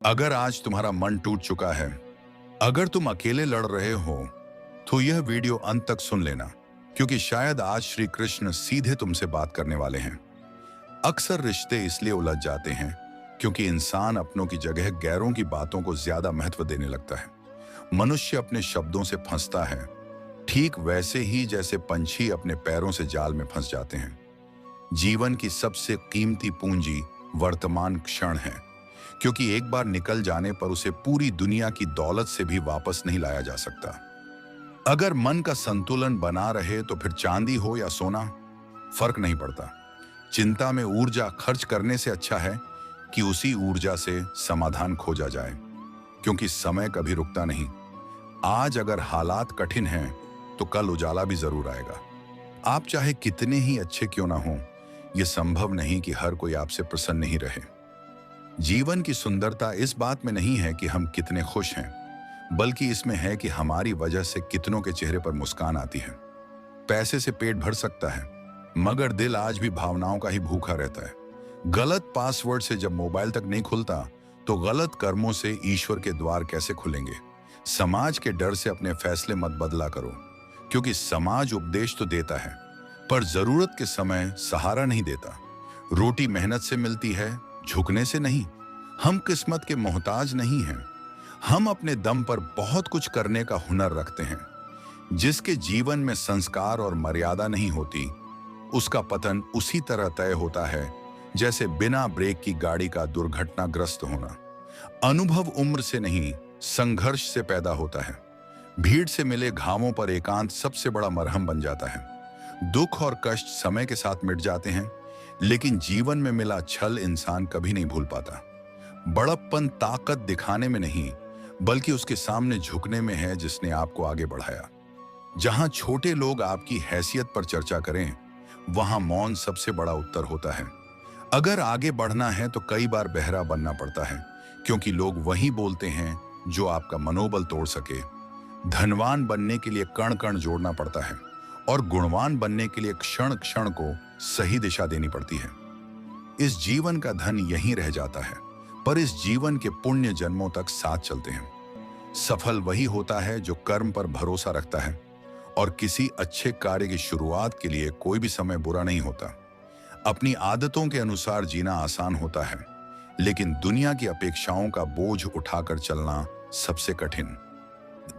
अगर आज तुम्हारा मन टूट चुका है, अगर तुम अकेले लड़ रहे हो, तो यह वीडियो अंत तक सुन लेना, क्योंकि शायद आज श्री कृष्ण सीधे तुमसे बात करने वाले हैं। अक्सर रिश्ते इसलिए उलझ जाते हैं क्योंकि इंसान अपनों की जगह गैरों की बातों को ज्यादा महत्व देने लगता है। मनुष्य अपने शब्दों से फंसता है, ठीक वैसे ही जैसे पंछी अपने पैरों से जाल में फंस जाते हैं। जीवन की सबसे कीमती पूंजी वर्तमान क्षण है, क्योंकि एक बार निकल जाने पर उसे पूरी दुनिया की दौलत से भी वापस नहीं लाया जा सकता। अगर मन का संतुलन बना रहे तो फिर चांदी हो या सोना, फर्क नहीं पड़ता। चिंता में ऊर्जा खर्च करने से अच्छा है कि उसी ऊर्जा से समाधान खोजा जाए, क्योंकि समय कभी रुकता नहीं। आज अगर हालात कठिन हैं तो कल उजाला भी जरूर आएगा। आप चाहे कितने ही अच्छे क्यों ना हो, यह संभव नहीं कि हर कोई आपसे प्रसन्न नहीं रहे। जीवन की सुंदरता इस बात में नहीं है कि हम कितने खुश हैं, बल्कि इसमें है कि हमारी वजह से कितनों के चेहरे पर मुस्कान आती है। पैसे से पेट भर सकता है, मगर दिल आज भी भावनाओं का ही भूखा रहता है। गलत पासवर्ड से जब मोबाइल तक नहीं खुलता, तो गलत कर्मों से ईश्वर के द्वार कैसे खुलेंगे। समाज के डर से अपने फैसले मत बदला करो, क्योंकि समाज उपदेश तो देता है, पर जरूरत के समय सहारा नहीं देता। रोटी मेहनत से मिलती है, झुकने से नहीं। हम किस्मत के मोहताज नहीं हैं। हम अपने दम पर बहुत कुछ करने का हुनर रखते हैं। जिसके जीवन में संस्कार और मर्यादा नहीं होती, उसका पतन उसी तरह तय होता है जैसे बिना ब्रेक की गाड़ी का दुर्घटनाग्रस्त होना। अनुभव उम्र से नहीं, संघर्ष से पैदा होता है। भीड़ से मिले घावों पर एकांत सबसे बड़ा मरहम बन जाता है। दुख और कष्ट समय के साथ मिट जाते हैं, लेकिन जीवन में मिला छल इंसान कभी नहीं भूल पाता। बड़प्पन ताकत दिखाने में नहीं, बल्कि उसके सामने झुकने में है जिसने आपको आगे बढ़ाया। जहां छोटे लोग आपकी हैसियत पर चर्चा करें, वहां मौन सबसे बड़ा उत्तर होता है। अगर आगे बढ़ना है तो कई बार बहरा बनना पड़ता है, क्योंकि लोग वही बोलते हैं जो आपका मनोबल तोड़ सके। धनवान बनने के लिए कण कण जोड़ना पड़ता है, और गुणवान बनने के लिए क्षण क्षण को सही दिशा देनी पड़ती है। इस जीवन का धन यहीं रह जाता है, पर इस जीवन के पुण्य जन्मों तक साथ चलते हैं। सफल वही होता है जो कर्म पर भरोसा रखता है, और किसी अच्छे कार्य की शुरुआत के लिए कोई भी समय बुरा नहीं होता। अपनी आदतों के अनुसार जीना आसान होता है, लेकिन दुनिया की अपेक्षाओं का बोझ उठाकर चलना सबसे कठिन।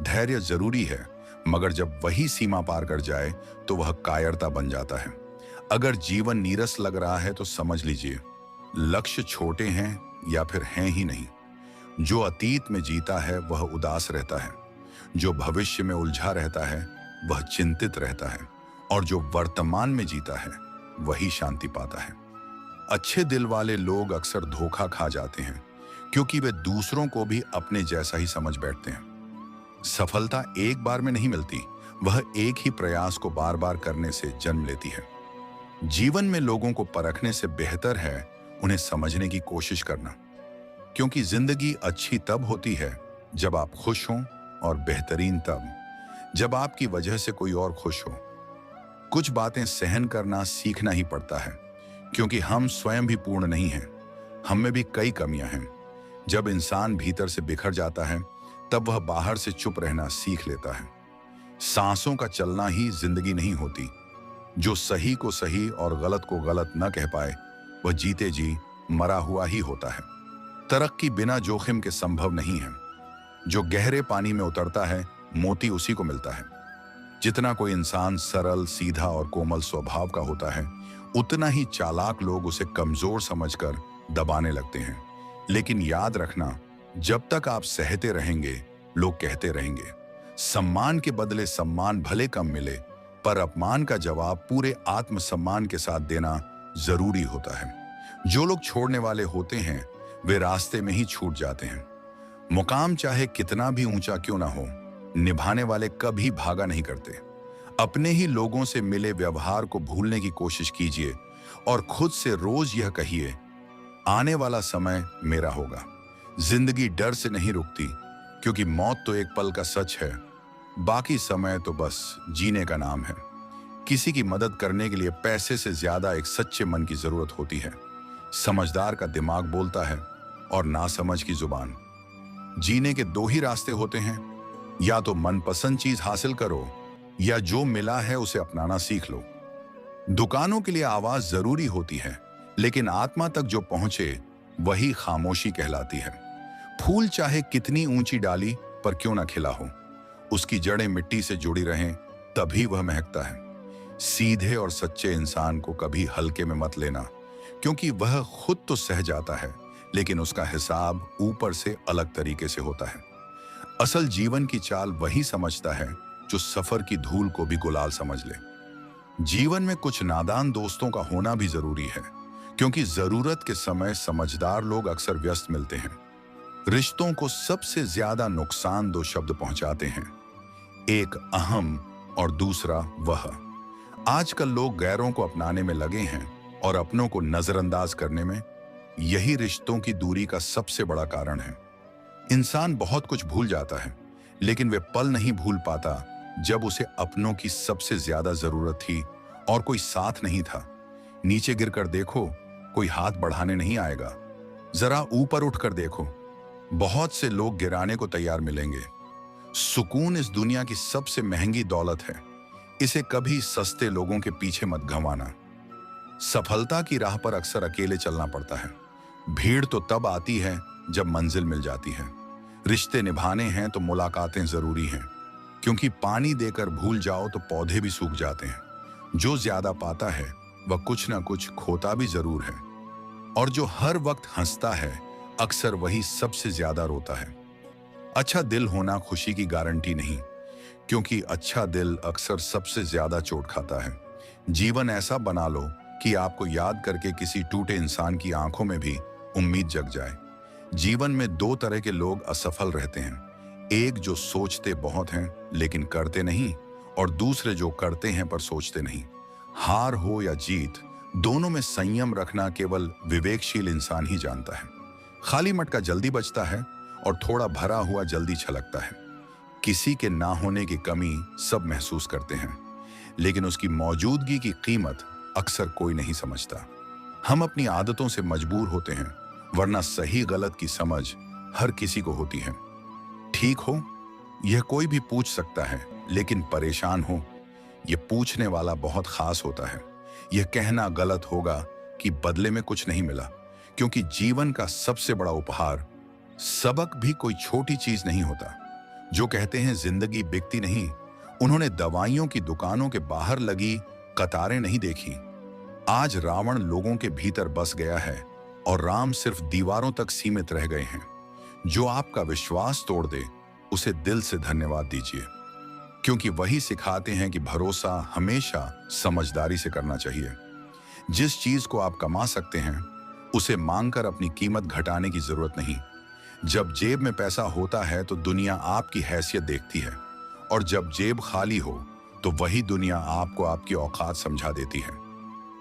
धैर्य जरूरी है, मगर जब वही सीमा पार कर जाए तो वह कायरता बन जाता है। अगर जीवन नीरस लग रहा है तो समझ लीजिए, लक्ष्य छोटे हैं या फिर हैं ही नहीं। जो अतीत में जीता है वह उदास रहता है, जो भविष्य में उलझा रहता है वह चिंतित रहता है, और जो वर्तमान में जीता है वही शांति पाता है। अच्छे दिल वाले लोग अक्सर धोखा खा जाते हैं, क्योंकि वे दूसरों को भी अपने जैसा ही समझ बैठते हैं। सफलता एक बार में नहीं मिलती, वह एक ही प्रयास को बार बार करने से जन्म लेती है। जीवन में लोगों को परखने से बेहतर है उन्हें समझने की कोशिश करना, क्योंकि जिंदगी अच्छी तब होती है जब आप खुश हों, और बेहतरीन तब जब आपकी वजह से कोई और खुश हो। कुछ बातें सहन करना सीखना ही पड़ता है, क्योंकि हम स्वयं भी पूर्ण नहीं हैं। हम में भी कई कमियां हैं। जब इंसान भीतर से बिखर जाता है, तब वह बाहर से चुप रहना सीख लेता है। सांसों का चलना ही जिंदगी नहीं होती। जो सही को सही और गलत को गलत न कह पाए, वह जीते जी मरा हुआ ही होता है। तरक्की बिना जोखिम के संभव नहीं है। जो गहरे पानी में उतरता है, मोती उसी को मिलता है। जितना कोई इंसान सरल, सीधा और कोमल स्वभाव का होता है, उतना ही चालाक लोग उसे कमजोर समझकर दबाने लगते हैं। लेकिन याद रखना, जब तक आप सहते रहेंगे, लोग कहते रहेंगे। सम्मान के बदले सम्मान भले कम मिले, पर अपमान का जवाब पूरे आत्मसम्मान के साथ देना जरूरी होता है। जो लोग छोड़ने वाले होते हैं, वे रास्ते में ही छूट जाते हैं। मुकाम चाहे कितना भी ऊंचा क्यों ना हो, निभाने वाले कभी भागा नहीं करते। अपने ही लोगों से मिले व्यवहार को भूलने की कोशिश कीजिए, और खुद से रोज यह कहिए, आने वाला समय मेरा होगा। जिंदगी डर से नहीं रुकती, क्योंकि मौत तो एक पल का सच है, बाकी समय तो बस जीने का नाम है। किसी की मदद करने के लिए पैसे से ज्यादा एक सच्चे मन की जरूरत होती है। समझदार का दिमाग बोलता है, और नासमझ की जुबान। जीने के दो ही रास्ते होते हैं, या तो मनपसंद चीज हासिल करो या जो मिला है उसे अपनाना सीख लो। दुकानों के लिए आवाज जरूरी होती है, लेकिन आत्मा तक जो पहुंचे वही खामोशी कहलाती है। फूल चाहे कितनी ऊंची डाली पर क्यों ना खिला हो, उसकी जड़ें मिट्टी से जुड़ी रहें तभी वह महकता है। सीधे और सच्चे इंसान को कभी हल्के में मत लेना, क्योंकि वह खुद तो सह जाता है, लेकिन उसका हिसाब ऊपर से अलग तरीके से होता है। असल जीवन की चाल वही समझता है जो सफर की धूल को भी गुलाल समझ ले। जीवन में कुछ नादान दोस्तों का होना भी जरूरी है, क्योंकि जरूरत के समय समझदार लोग अक्सर व्यस्त मिलते हैं। रिश्तों को सबसे ज्यादा नुकसान दो शब्द पहुंचाते हैं, एक अहम और दूसरा वह। आजकल लोग गैरों को अपनाने में लगे हैं और अपनों को नजरअंदाज करने में। यही रिश्तों की दूरी का सबसे बड़ा कारण है। इंसान बहुत कुछ भूल जाता है, लेकिन वे पल नहीं भूल पाता जब उसे अपनों की सबसे ज्यादा जरूरत थी और कोई साथ नहीं था। नीचे गिरकर देखो, कोई हाथ बढ़ाने नहीं आएगा। जरा ऊपर उठकर देखो, बहुत से लोग गिराने को तैयार मिलेंगे। सुकून इस दुनिया की सबसे महंगी दौलत है, इसे कभी सस्ते लोगों के पीछे मत गंवाना। सफलता की राह पर अक्सर अकेले चलना पड़ता है। भीड़ तो तब आती है जब मंजिल मिल जाती है। रिश्ते निभाने हैं तो मुलाकातें जरूरी हैं, क्योंकि पानी देकर भूल जाओ तो पौधे भी सूख जाते हैं। जो ज्यादा पाता है वह कुछ ना कुछ खोता भी जरूर है, और जो हर वक्त हंसता है अक्सर वही सबसे ज्यादा रोता है। अच्छा दिल होना खुशी की गारंटी नहीं, क्योंकि अच्छा दिल अक्सर सबसे ज्यादा चोट खाता है। जीवन ऐसा बना लो कि आपको याद करके किसी टूटे इंसान की आंखों में भी उम्मीद जग जाए। जीवन में दो तरह के लोग असफल रहते हैं, एक जो सोचते बहुत हैं लेकिन करते नहीं, और दूसरे जो करते हैं पर सोचते नहीं। हार हो या जीत, दोनों में संयम रखना केवल विवेकशील इंसान ही जानता है। खाली मटका जल्दी बचता है और थोड़ा भरा हुआ जल्दी छलकता है। किसी के ना होने की कमी सब महसूस करते हैं, लेकिन उसकी मौजूदगी की कीमत अक्सर कोई नहीं समझता। हम अपनी आदतों से मजबूर होते हैं, वरना सही गलत की समझ हर किसी को होती है। ठीक हो यह कोई भी पूछ सकता है, लेकिन परेशान हो यह पूछने वाला बहुत खास होता है। यह कहना गलत होगा कि बदले में कुछ नहीं मिला, क्योंकि जीवन का सबसे बड़ा उपहार सबक भी कोई छोटी चीज नहीं होता। जो कहते हैं जिंदगी बिकती नहीं, उन्होंने दवाइयों की दुकानों के बाहर लगी कतारें नहीं देखी। आज रावण लोगों के भीतर बस गया है और राम सिर्फ दीवारों तक सीमित रह गए हैं। जो आपका विश्वास तोड़ दे उसे दिल से धन्यवाद दीजिए, क्योंकि वही सिखाते हैं कि भरोसा हमेशा समझदारी से करना चाहिए। जिस चीज को आप कमा सकते हैं उसे मांगकर अपनी कीमत घटाने की जरूरत नहीं। जब जेब में पैसा होता है तो दुनिया आपकी हैसियत देखती है, और जब जेब खाली हो तो वही दुनिया आपको आपकी औकात समझा देती है।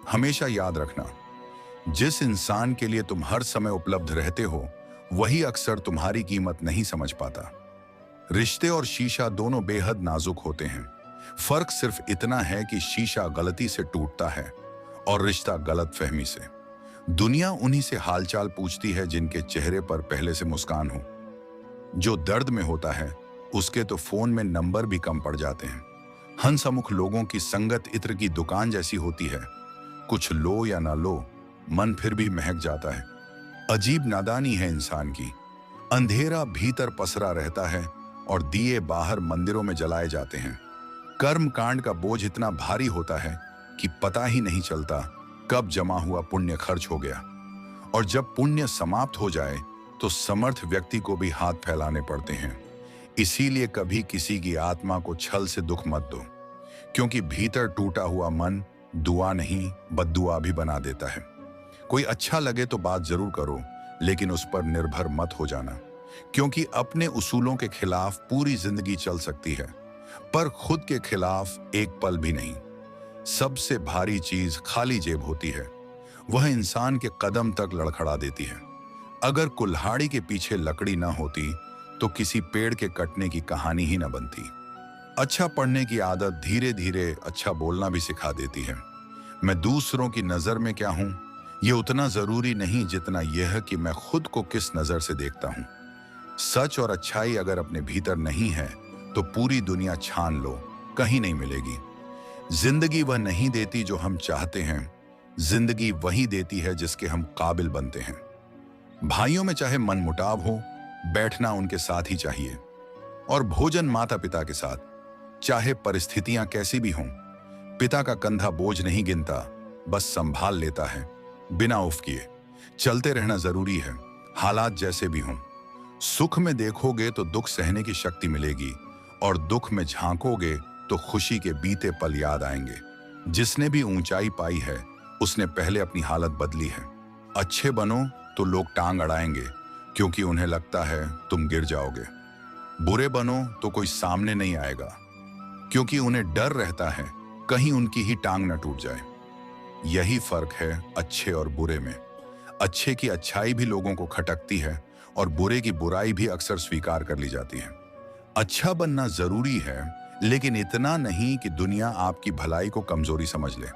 हमेशा याद रखना, जिस इंसान के लिए तुम हर समय उपलब्ध रहते हो वही अक्सर तुम्हारी कीमत नहीं समझ पाता। रिश्ते और शीशा दोनों बेहद नाजुक होते हैं। फर्क सिर्फ इतना है कि शीशा गलती से टूटता है और रिश्ता गलतफहमी से। दुनिया उन्हीं से हालचाल पूछती है जिनके चेहरे पर पहले से मुस्कान हो। जो दर्द में होता है उसके तो फोन में नंबर भी कम पड़ जाते हैं। हंसमुख लोगों की संगत इत्र की दुकान जैसी होती है, कुछ लो या ना लो मन फिर भी महक जाता है। अजीब नादानी है इंसान की, अंधेरा भीतर पसरा रहता है और दिए बाहर मंदिरों में जलाए जाते हैं। कर्म कांड का बोझ इतना भारी होता है कि पता ही नहीं चलता कब जमा हुआ पुण्य खर्च हो गया, और जब पुण्य समाप्त हो जाए तो समर्थ व्यक्ति को भी हाथ फैलाने पड़ते हैं। इसीलिए कभी किसी की आत्मा को छल से दुख मत दो, क्योंकि भीतर टूटा हुआ मन दुआ नहीं बद्दुआ भी बना देता है। कोई अच्छा लगे तो बात जरूर करो, लेकिन उस पर निर्भर मत हो जाना, क्योंकि अपने उसूलों के खिलाफ पूरी जिंदगी चल सकती है, पर खुद के खिलाफ एक पल भी नहीं। सबसे भारी चीज खाली जेब होती है, वह इंसान के कदम तक लड़खड़ा देती है। अगर कुल्हाड़ी के पीछे लकड़ी ना होती तो किसी पेड़ के कटने की कहानी ही न बनती। अच्छा पढ़ने की आदत धीरे धीरे अच्छा बोलना भी सिखा देती है। मैं दूसरों की नजर में क्या हूं ये उतना जरूरी नहीं जितना यह कि मैं खुद को किस नजर से देखता हूं। सच और अच्छाई अगर अपने भीतर नहीं है तो पूरी दुनिया छान लो, कहीं नहीं मिलेगी। जिंदगी वह नहीं देती जो हम चाहते हैं, जिंदगी वही देती है जिसके हम काबिल बनते हैं। भाइयों में चाहे मनमुटाव हो, बैठना उनके साथ ही चाहिए, और भोजन माता पिता के साथ, चाहे परिस्थितियां कैसी भी हों। पिता का कंधा बोझ नहीं गिनता, बस संभाल लेता है बिना उफ किए। चलते रहना जरूरी है, हालात जैसे भी हों। सुख में देखोगे तो दुख सहने की शक्ति मिलेगी, और दुख में झांकोगे तो खुशी के बीते पल याद आएंगे। जिसने भी ऊंचाई पाई है उसने पहले अपनी हालत बदली है। अच्छे बनो तो लोग टांग अड़ाएंगे, क्योंकि उन्हें लगता है तुम गिर जाओगे। बुरे बनो तो कोई सामने नहीं आएगा, क्योंकि उन्हें डर रहता है कहीं उनकी ही टांग न टूट जाए। यही फर्क है अच्छे और बुरे में। अच्छे की अच्छाई भी लोगों को खटकती है, और बुरे की बुराई भी अक्सर स्वीकार कर ली जाती है। अच्छा बनना जरूरी है, लेकिन इतना नहीं कि दुनिया आपकी भलाई को कमजोरी समझ ले।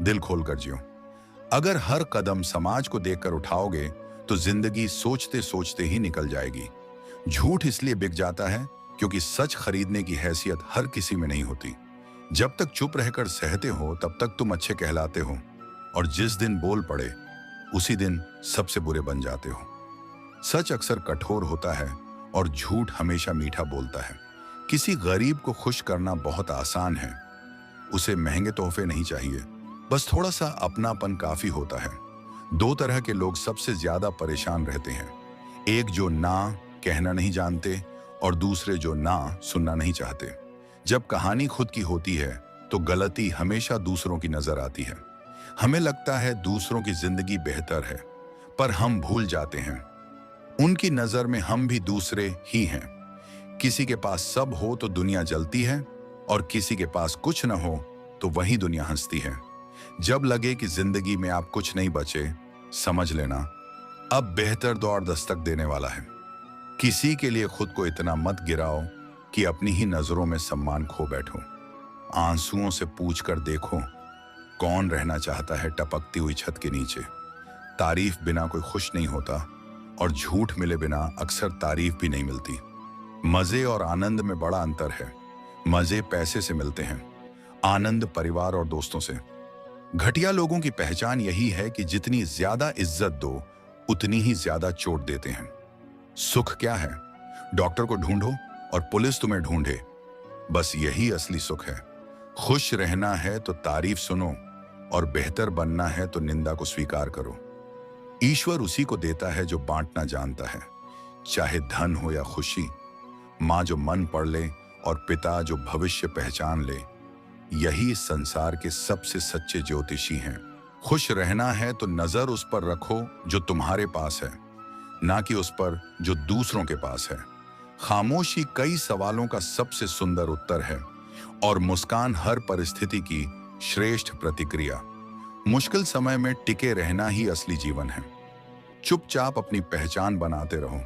दिल खोलकर जियो। अगर हर कदम समाज को देखकर उठाओगे तो जिंदगी सोचते सोचते ही निकल जाएगी। झूठ इसलिए बिक जाता है क्योंकि सच खरीदने की हैसियत हर किसी में नहीं होती। जब तक चुप रहकर सहते हो तब तक तुम अच्छे कहलाते हो, और जिस दिन बोल पड़े उसी दिन सबसे बुरे बन जाते हो। सच अक्सर कठोर होता है और झूठ हमेशा मीठा बोलता है। किसी गरीब को खुश करना बहुत आसान है। उसे महंगे तोहफे नहीं चाहिए, बस थोड़ा सा अपनापन काफी होता है। दो तरह के लोग सबसे ज्यादा परेशान रहते हैं, एक जो ना कहना नहीं जानते, और दूसरे जो ना सुनना नहीं चाहते। जब कहानी खुद की होती है तो गलती हमेशा दूसरों की नजर आती है। हमें लगता है दूसरों की जिंदगी बेहतर है, पर हम भूल जाते हैं उनकी नजर में हम भी दूसरे ही हैं। किसी के पास सब हो तो दुनिया जलती है, और किसी के पास कुछ न हो तो वही दुनिया हंसती है। जब लगे कि जिंदगी में आप कुछ नहीं बचे, समझ लेना अब बेहतर दौर दस्तक देने वाला है। किसी के लिए खुद को इतना मत गिराओ कि अपनी ही नजरों में सम्मान खो बैठो। आंसुओं से पूछ कर देखो, कौन रहना चाहता है टपकती हुई छत के नीचे। तारीफ बिना कोई खुश नहीं होता, और झूठ मिले बिना अक्सर तारीफ भी नहीं मिलती। मजे और आनंद में बड़ा अंतर है। मजे पैसे से मिलते हैं, आनंद परिवार और दोस्तों से। घटिया लोगों की पहचान यही है कि जितनी ज्यादा इज्जत दो उतनी ही ज्यादा चोट देते हैं। सुख क्या है? डॉक्टर को ढूंढो और पुलिस तुम्हें ढूंढे, बस यही असली सुख है। खुश रहना है तो तारीफ सुनो, और बेहतर बनना है तो निंदा को स्वीकार करो। ईश्वर उसी को देता है जो बांटना जानता है, चाहे धन हो या खुशी। माँ जो मन पढ़ ले और पिता जो भविष्य पहचान ले, यही इस संसार के सबसे सच्चे ज्योतिषी हैं। खुश रहना है तो नजर उस पर रखो जो तुम्हारे पास है, ना कि उस पर जो दूसरों के पास है। खामोशी कई सवालों का सबसे सुंदर उत्तर है, और मुस्कान हर परिस्थिति की श्रेष्ठ प्रतिक्रिया। मुश्किल समय में टिके रहना ही असली जीवन है। चुपचाप अपनी पहचान बनाते रहो,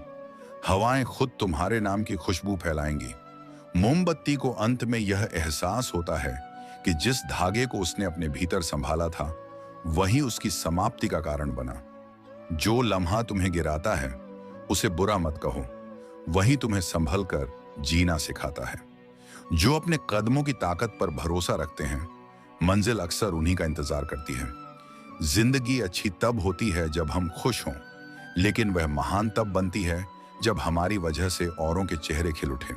हवाएं खुद तुम्हारे नाम की खुशबू फैलाएंगी। मोमबत्ती को अंत में यह एहसास होता है कि जिस धागे को उसने अपने भीतर संभाला था वही उसकी समाप्ति का कारण बना। जो लम्हा तुम्हें गिराता है उसे बुरा मत कहो, वही तुम्हें संभल कर जीना सिखाता है। जो अपने कदमों की ताकत पर भरोसा रखते हैं, मंजिल अक्सर उन्हीं का इंतजार करती है। जिंदगी अच्छी तब होती है जब हम खुश हों, लेकिन वह महान तब बनती है जब हमारी वजह से औरों के चेहरे खिल उठें।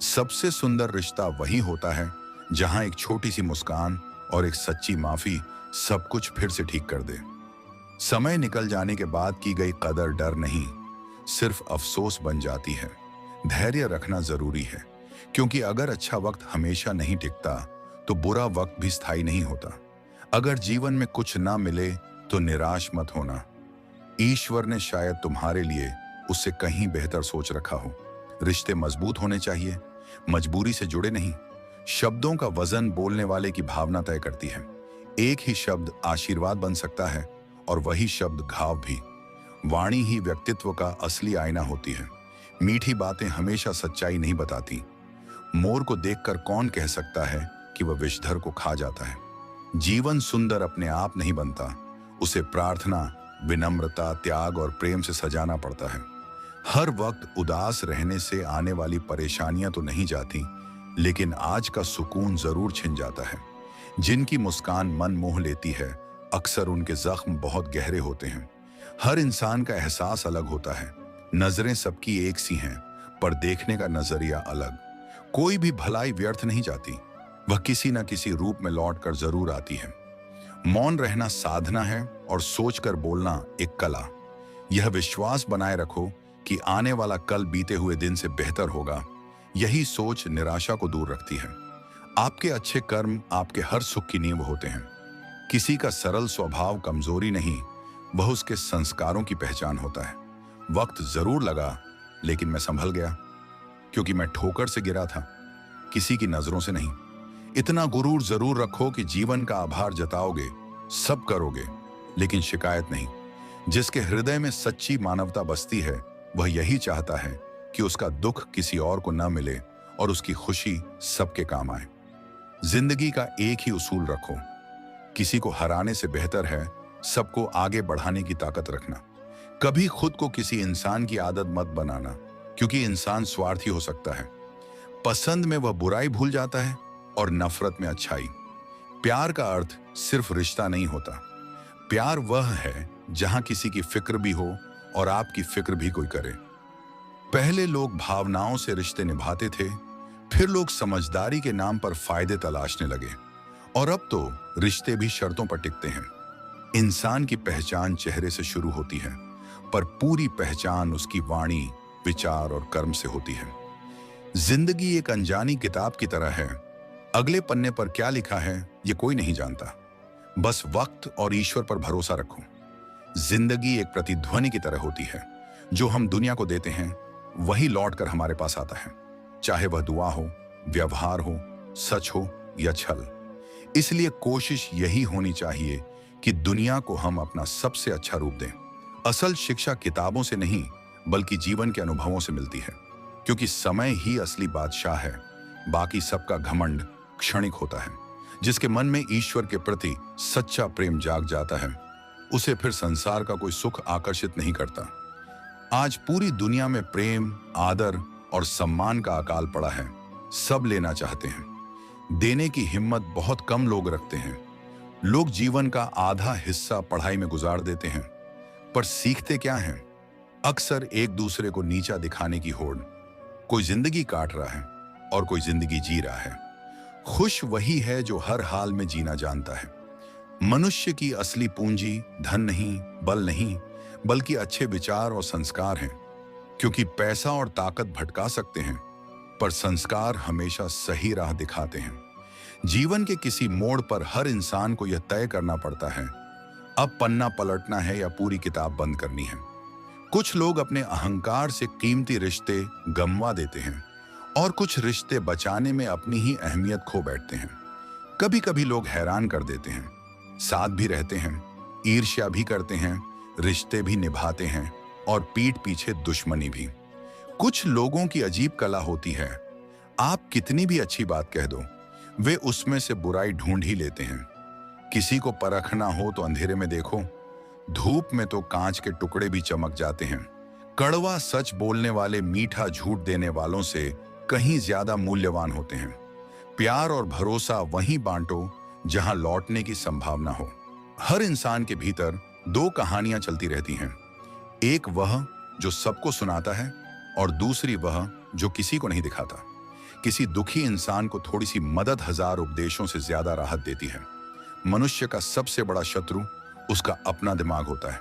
सबसे सुंदर रिश्ता वही होता है जहां एक छोटी सी मुस्कान और एक सच्ची माफी सब कुछ फिर से ठीक कर दे। समय निकल जाने के बाद की गई कदर डर नहीं, सिर्फ अफसोस बन जाती है। धैर्य रखना जरूरी है, क्योंकि अगर अच्छा वक्त हमेशा नहीं टिकता तो बुरा वक्त भी स्थायी नहीं होता। अगर जीवन में कुछ ना मिले तो निराश मत होना। ईश्वर ने शायद तुम्हारे लिए उससे कहीं बेहतर सोच रखा हो। रिश्ते मजबूत होने चाहिए, मजबूरी से जुड़े नहीं। शब्दों का वजन बोलने वाले की भावना तय करती है। एक ही शब्द आशीर्वाद बन सकता है और वही शब्द घाव भी। वाणी ही व्यक्तित्व का असली आईना होती है। मीठी बातें हमेशा सच्चाई नहीं बताती। मोर को देखकर कौन कह सकता है कि वह विषधर को खा जाता है। जीवन सुंदर अपने आप नहीं बनता, उसे प्रार्थना, विनम्रता, त्याग और प्रेम से सजाना पड़ता है। हर वक्त उदास रहने से आने वाली परेशानियां तो नहीं जाती, लेकिन आज का सुकून जरूर छिन जाता है। जिनकी मुस्कान मन मोह लेती है, अक्सर उनके जख्म बहुत गहरे होते हैं। हर इंसान का एहसास अलग होता है। नजरें सबकी एक सी हैं, पर देखने का नजरिया अलग। कोई भी भलाई व्यर्थ नहीं जाती, वह किसी न किसी रूप में लौट कर जरूर आती है। मौन रहना साधना है और सोचकर बोलना एक कला। यह विश्वास बनाए रखो कि आने वाला कल बीते हुए दिन से बेहतर होगा। यही सोच निराशा को दूर रखती है। आपके अच्छे कर्म आपके हर सुख की नींव होते हैं। किसी का सरल स्वभाव कमजोरी नहीं, वह उसके संस्कारों की पहचान होता है। वक्त जरूर लगा, लेकिन मैं संभल गया, क्योंकि मैं ठोकर से गिरा था, किसी की नजरों से नहीं। इतना गुरूर जरूर रखो कि जीवन का आभार जताओगे, सब करोगे, लेकिन शिकायत नहीं। जिसके हृदय में सच्ची मानवता बसती है, वह यही चाहता है कि उसका दुख किसी और को न मिले और उसकी खुशी सबके काम आए। जिंदगी का एक ही उसूल रखो, किसी को हराने से बेहतर है सबको आगे बढ़ाने की ताकत रखना। कभी खुद को किसी इंसान की आदत मत बनाना, क्योंकि इंसान स्वार्थी हो सकता है। पसंद में वह बुराई भूल जाता है और नफरत में अच्छाई। प्यार का अर्थ सिर्फ रिश्ता नहीं होता। प्यार वह है जहां किसी की फिक्र भी हो और आपकी फिक्र भी कोई करे। पहले लोग भावनाओं से रिश्ते निभाते थे, फिर लोग समझदारी के नाम पर फायदे तलाशने लगे, और अब तो रिश्ते भी शर्तों पर टिकते हैं। इंसान की पहचान चेहरे से शुरू होती है, पर पूरी पहचान उसकी वाणी, विचार और कर्म से होती है। जिंदगी एक अनजानी किताब की तरह है। अगले पन्ने पर क्या लिखा है ये कोई नहीं जानता। बस वक्त और ईश्वर पर भरोसा रखो। जिंदगी एक प्रतिध्वनि की तरह होती है। जो हम दुनिया को देते हैं वही लौट कर हमारे पास आता है, चाहे वह दुआ हो, व्यवहार हो, सच हो या छल। इसलिए कोशिश यही होनी चाहिए कि दुनिया को हम अपना सबसे अच्छा रूप दें। असल शिक्षा किताबों से नहीं, बल्कि जीवन के अनुभवों से मिलती है, क्योंकि समय ही असली बादशाह है। बाकी सबका घमंड क्षणिक होता है। जिसके मन में ईश्वर के प्रति सच्चा प्रेम जाग जाता है, उसे फिर संसार का कोई सुख आकर्षित नहीं करता। आज पूरी दुनिया में प्रेम, आदर और सम्मान का अकाल पड़ा है। सब लेना चाहते हैं, देने की हिम्मत बहुत कम लोग रखते हैं। लोग जीवन का आधा हिस्सा पढ़ाई में गुजार देते हैं, पर सीखते क्या हैं? अक्सर एक दूसरे को नीचा दिखाने की होड़। कोई जिंदगी काट रहा है और कोई जिंदगी जी रहा है। खुश वही है जो हर हाल में जीना जानता है। मनुष्य की असली पूंजी धन नहीं, बल नहीं, बल्कि अच्छे विचार और संस्कार हैं। क्योंकि पैसा और ताकत भटका सकते हैं, पर संस्कार हमेशा सही राह दिखाते हैं। जीवन के किसी मोड़ पर हर इंसान को यह तय करना पड़ता है, अब पन्ना पलटना है या पूरी किताब बंद करनी है। कुछ लोग अपने अहंकार से कीमती रिश्ते गंवा देते हैं, और कुछ रिश्ते बचाने में अपनी ही अहमियत खो बैठते हैं। कभी कभी लोग हैरान कर देते हैं, साथ भी रहते हैं, ईर्ष्या भी करते हैं, रिश्ते भी निभाते हैं, और पीठ पीछे दुश्मनी भी। कुछ लोगों की अजीब कला होती है, आप कितनी भी अच्छी बात कह दो, वे उसमें से बुराई ढूंढ ही लेते हैं। किसी को परखना हो तो अंधेरे में देखो, धूप में तो कांच के टुकड़े भी चमक जाते हैं। कड़वा सच बोलने वाले मीठा झूठ देने वालों से कहीं ज्यादा मूल्यवान होते हैं। प्यार और भरोसा वहीं बांटो जहां लौटने की संभावना हो। हर इंसान के भीतर दो कहानियां चलती रहती हैं, एक वह जो सबको सुनाता है और दूसरी वह जो किसी को नहीं दिखाता। किसी दुखी इंसान को थोड़ी सी मदद 1000 उपदेशों से ज्यादा राहत देती है। मनुष्य का सबसे बड़ा शत्रु उसका अपना दिमाग होता है,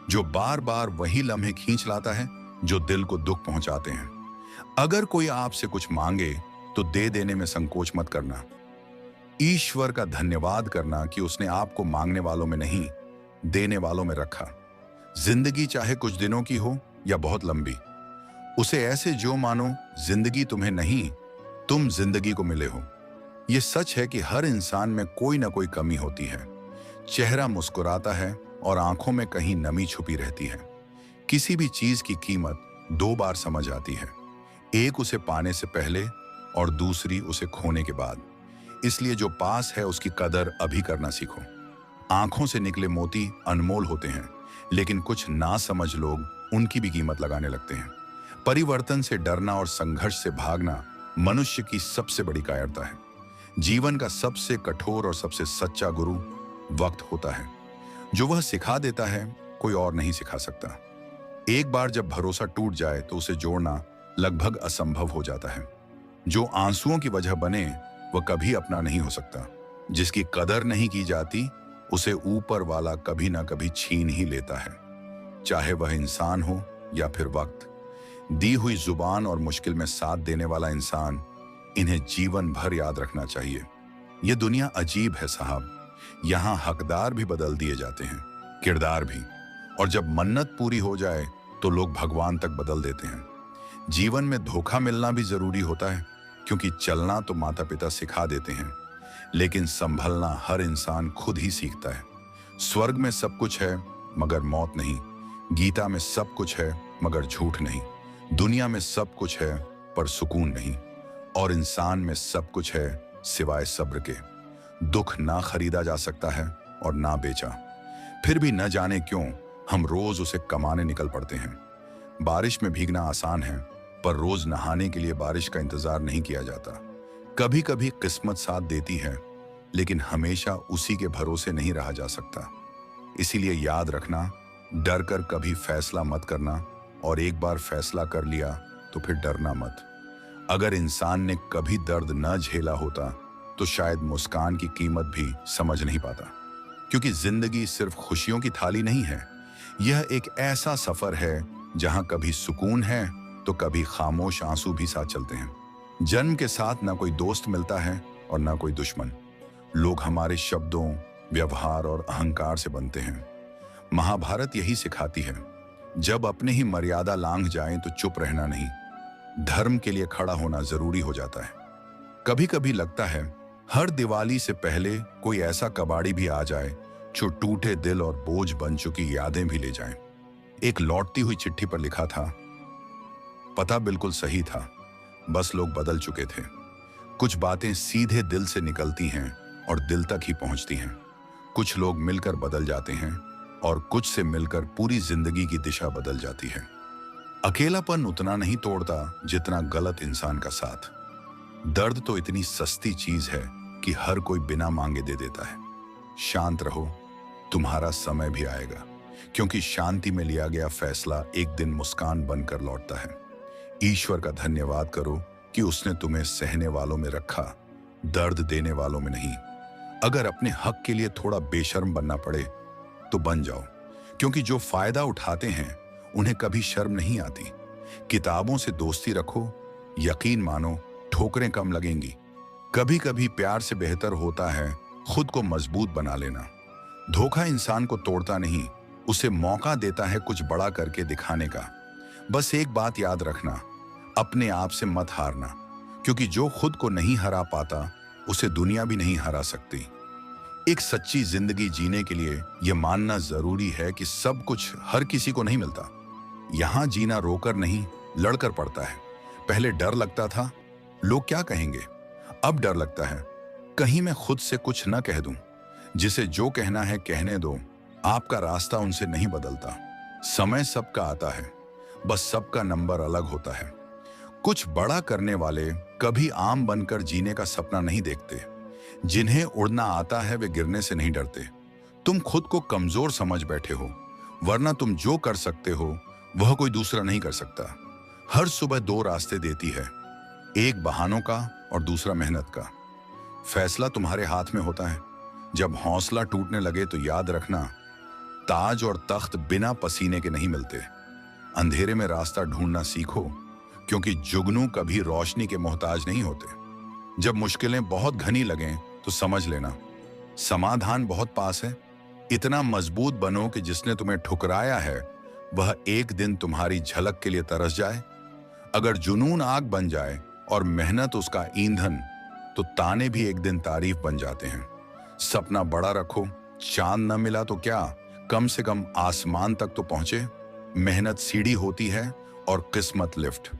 जो बार बार वही लम्हे खींच लाता है जो दिल को दुख पहुंचाते हैं। अगर कोई आपसे कुछ मांगे तो दे देने में संकोच मत करना। ईश्वर का धन्यवाद करना कि उसने आपको मांगने वालों में नहीं, देने वालों में रखा। जिंदगी चाहे कुछ दिनों की हो या बहुत लंबी, उसे ऐसे जो मानो जिंदगी तुम्हें नहीं, तुम जिंदगी को मिले हो। यह सच है कि हर इंसान में कोई ना कोई कमी होती है। चेहरा मुस्कुराता है और आंखों में कहीं नमी छुपी रहती है। किसी भी चीज की कीमत 2 बार समझ आती है, एक उसे पाने से पहले और दूसरी उसे खोने के बाद। इसलिए जो पास है उसकी कदर अभी करना सीखो। आंखों से निकले मोती अनमोल होते हैं, लेकिन कुछ ना समझ लोग उनकी भी कीमत लगाने लगते हैं। परिवर्तन से डरना और संघर्ष से भागना मनुष्य की सबसे बड़ी कायरता है। जीवन का सबसे कठोर और सबसे सच्चा गुरु वक्त होता है। जो वह सिखा देता है, कोई और नहीं सिखा सकता। एक बार जब भरोसा टूट जाए तो उसे जोड़ना लगभग असंभव हो जाता है। जो आंसुओं की वजह बने वह कभी अपना नहीं हो सकता। जिसकी कदर नहीं की जाती उसे ऊपर वाला कभी ना कभी छीन ही लेता है, चाहे वह इंसान हो या फिर वक्त। दी हुई जुबान और मुश्किल में साथ देने वाला इंसान, इन्हें जीवन भर याद रखना चाहिए। यह दुनिया अजीब है साहब, यहाँ हकदार भी बदल दिए जाते हैं, किरदार भी। और जब मन्नत पूरी हो जाए तो लोग भगवान तक बदल देते हैं। जीवन में धोखा मिलना भी जरूरी होता है, क्योंकि चलना तो माता पिता सिखा देते हैं, लेकिन संभलना हर इंसान खुद ही सीखता है। स्वर्ग में सब कुछ है मगर मौत नहीं, गीता में सब कुछ है मगर झूठ नहीं, दुनिया में सब कुछ है पर सुकून नहीं, और इंसान में सब कुछ है सिवाय सब्र के। दुख ना खरीदा जा सकता है और ना बेचा, फिर भी न जाने क्यों हम रोज उसे कमाने निकल पड़ते हैं। बारिश में भीगना आसान है, पर रोज नहाने के लिए बारिश का इंतजार नहीं किया जाता। कभी कभी किस्मत साथ देती है, लेकिन हमेशा उसी के भरोसे नहीं रहा जा सकता। इसीलिए याद रखना, डर कर कभी फैसला मत करना, और एक बार फैसला कर लिया तो फिर डरना मत। अगर इंसान ने कभी दर्द न झेला होता तो शायद मुस्कान की कीमत भी समझ नहीं पाता, क्योंकि जिंदगी सिर्फ खुशियों की थाली नहीं है। यह एक ऐसा सफर है जहां कभी सुकून है तो कभी खामोश आंसू भी साथ चलते हैं। जन्म के साथ ना कोई दोस्त मिलता है और ना कोई दुश्मन। लोग हमारे शब्दों, व्यवहार और अहंकार से बनते हैं। महाभारत यही सिखाती है, जब अपने ही मर्यादा लांघ जाएं तो चुप रहना नहीं, धर्म के लिए खड़ा होना जरूरी हो जाता है। कभी कभी लगता है हर दिवाली से पहले कोई ऐसा कबाड़ी भी आ जाए जो टूटे दिल और बोझ बन चुकी यादें भी ले जाए। एक लौटती हुई चिट्ठी पर लिखा था, पता बिल्कुल सही था, बस लोग बदल चुके थे। कुछ बातें सीधे दिल से निकलती हैं और दिल तक ही पहुंचती हैं। कुछ लोग मिलकर बदल जाते हैं और कुछ से मिलकर पूरी जिंदगी की दिशा बदल जाती है। अकेलापन उतना नहीं तोड़ता जितना गलत इंसान का साथ। दर्द तो इतनी सस्ती चीज है कि हर कोई बिना मांगे दे देता है। शांत रहो, तुम्हारा समय भी आएगा, क्योंकि शांति में लिया गया फैसला एक दिन मुस्कान बनकर लौटता है। ईश्वर का धन्यवाद करो कि उसने तुम्हें सहने वालों में रखा, दर्द देने वालों में नहीं। अगर अपने हक के लिए थोड़ा बेशर्म बनना पड़े तो बन जाओ, क्योंकि जो फायदा उठाते हैं उन्हें कभी शर्म नहीं आती। किताबों से दोस्ती रखो, यकीन मानो ठोकरें कम लगेंगी। कभी कभी प्यार से बेहतर होता है खुद को मजबूत बना लेना। धोखा इंसान को तोड़ता नहीं, उसे मौका देता है कुछ बड़ा करके दिखाने का। बस एक बात याद रखना, अपने आप से मत हारना, क्योंकि जो खुद को नहीं हरा पाता उसे दुनिया भी नहीं हरा सकती। एक सच्ची जिंदगी जीने के लिए यह मानना जरूरी है कि सब कुछ हर किसी को नहीं मिलता। यहां जीना रोकर नहीं, लड़कर पड़ता है। पहले डर लगता था लोग क्या कहेंगे, अब डर लगता है कहीं मैं खुद से कुछ न कह दूं। जिसे जो कहना है कहने दो, आपका रास्ता उनसे नहीं बदलता। समय सबका आता है, बस सबका नंबर अलग होता है। कुछ बड़ा करने वाले कभी आम बनकर जीने का सपना नहीं देखते। जिन्हें उड़ना आता है वे गिरने से नहीं डरते। तुम खुद को कमजोर समझ बैठे हो, वरना तुम जो कर सकते हो वह कोई दूसरा नहीं कर सकता। हर सुबह दो रास्ते देती है, एक बहानों का और दूसरा मेहनत का। फैसला तुम्हारे हाथ में होता है। जब हौसला टूटने लगे तो याद रखना, ताज और तख्त बिना पसीने के नहीं मिलते। अंधेरे में रास्ता ढूंढना सीखो, क्योंकि जुगनू कभी रोशनी के मोहताज नहीं होते। जब मुश्किलें बहुत घनी लगें तो समझ लेना समाधान बहुत पास है। इतना मजबूत बनो कि जिसने तुम्हें ठुकराया है वह एक दिन तुम्हारी झलक के लिए तरस जाए। अगर जुनून आग बन जाए और मेहनत उसका ईंधन, तो ताने भी एक दिन तारीफ बन जाते हैं। सपना बड़ा रखो, चांद न मिला तो क्या, कम से कम आसमान तक तो पहुंचे। मेहनत सीढ़ी होती है और किस्मत लिफ्ट।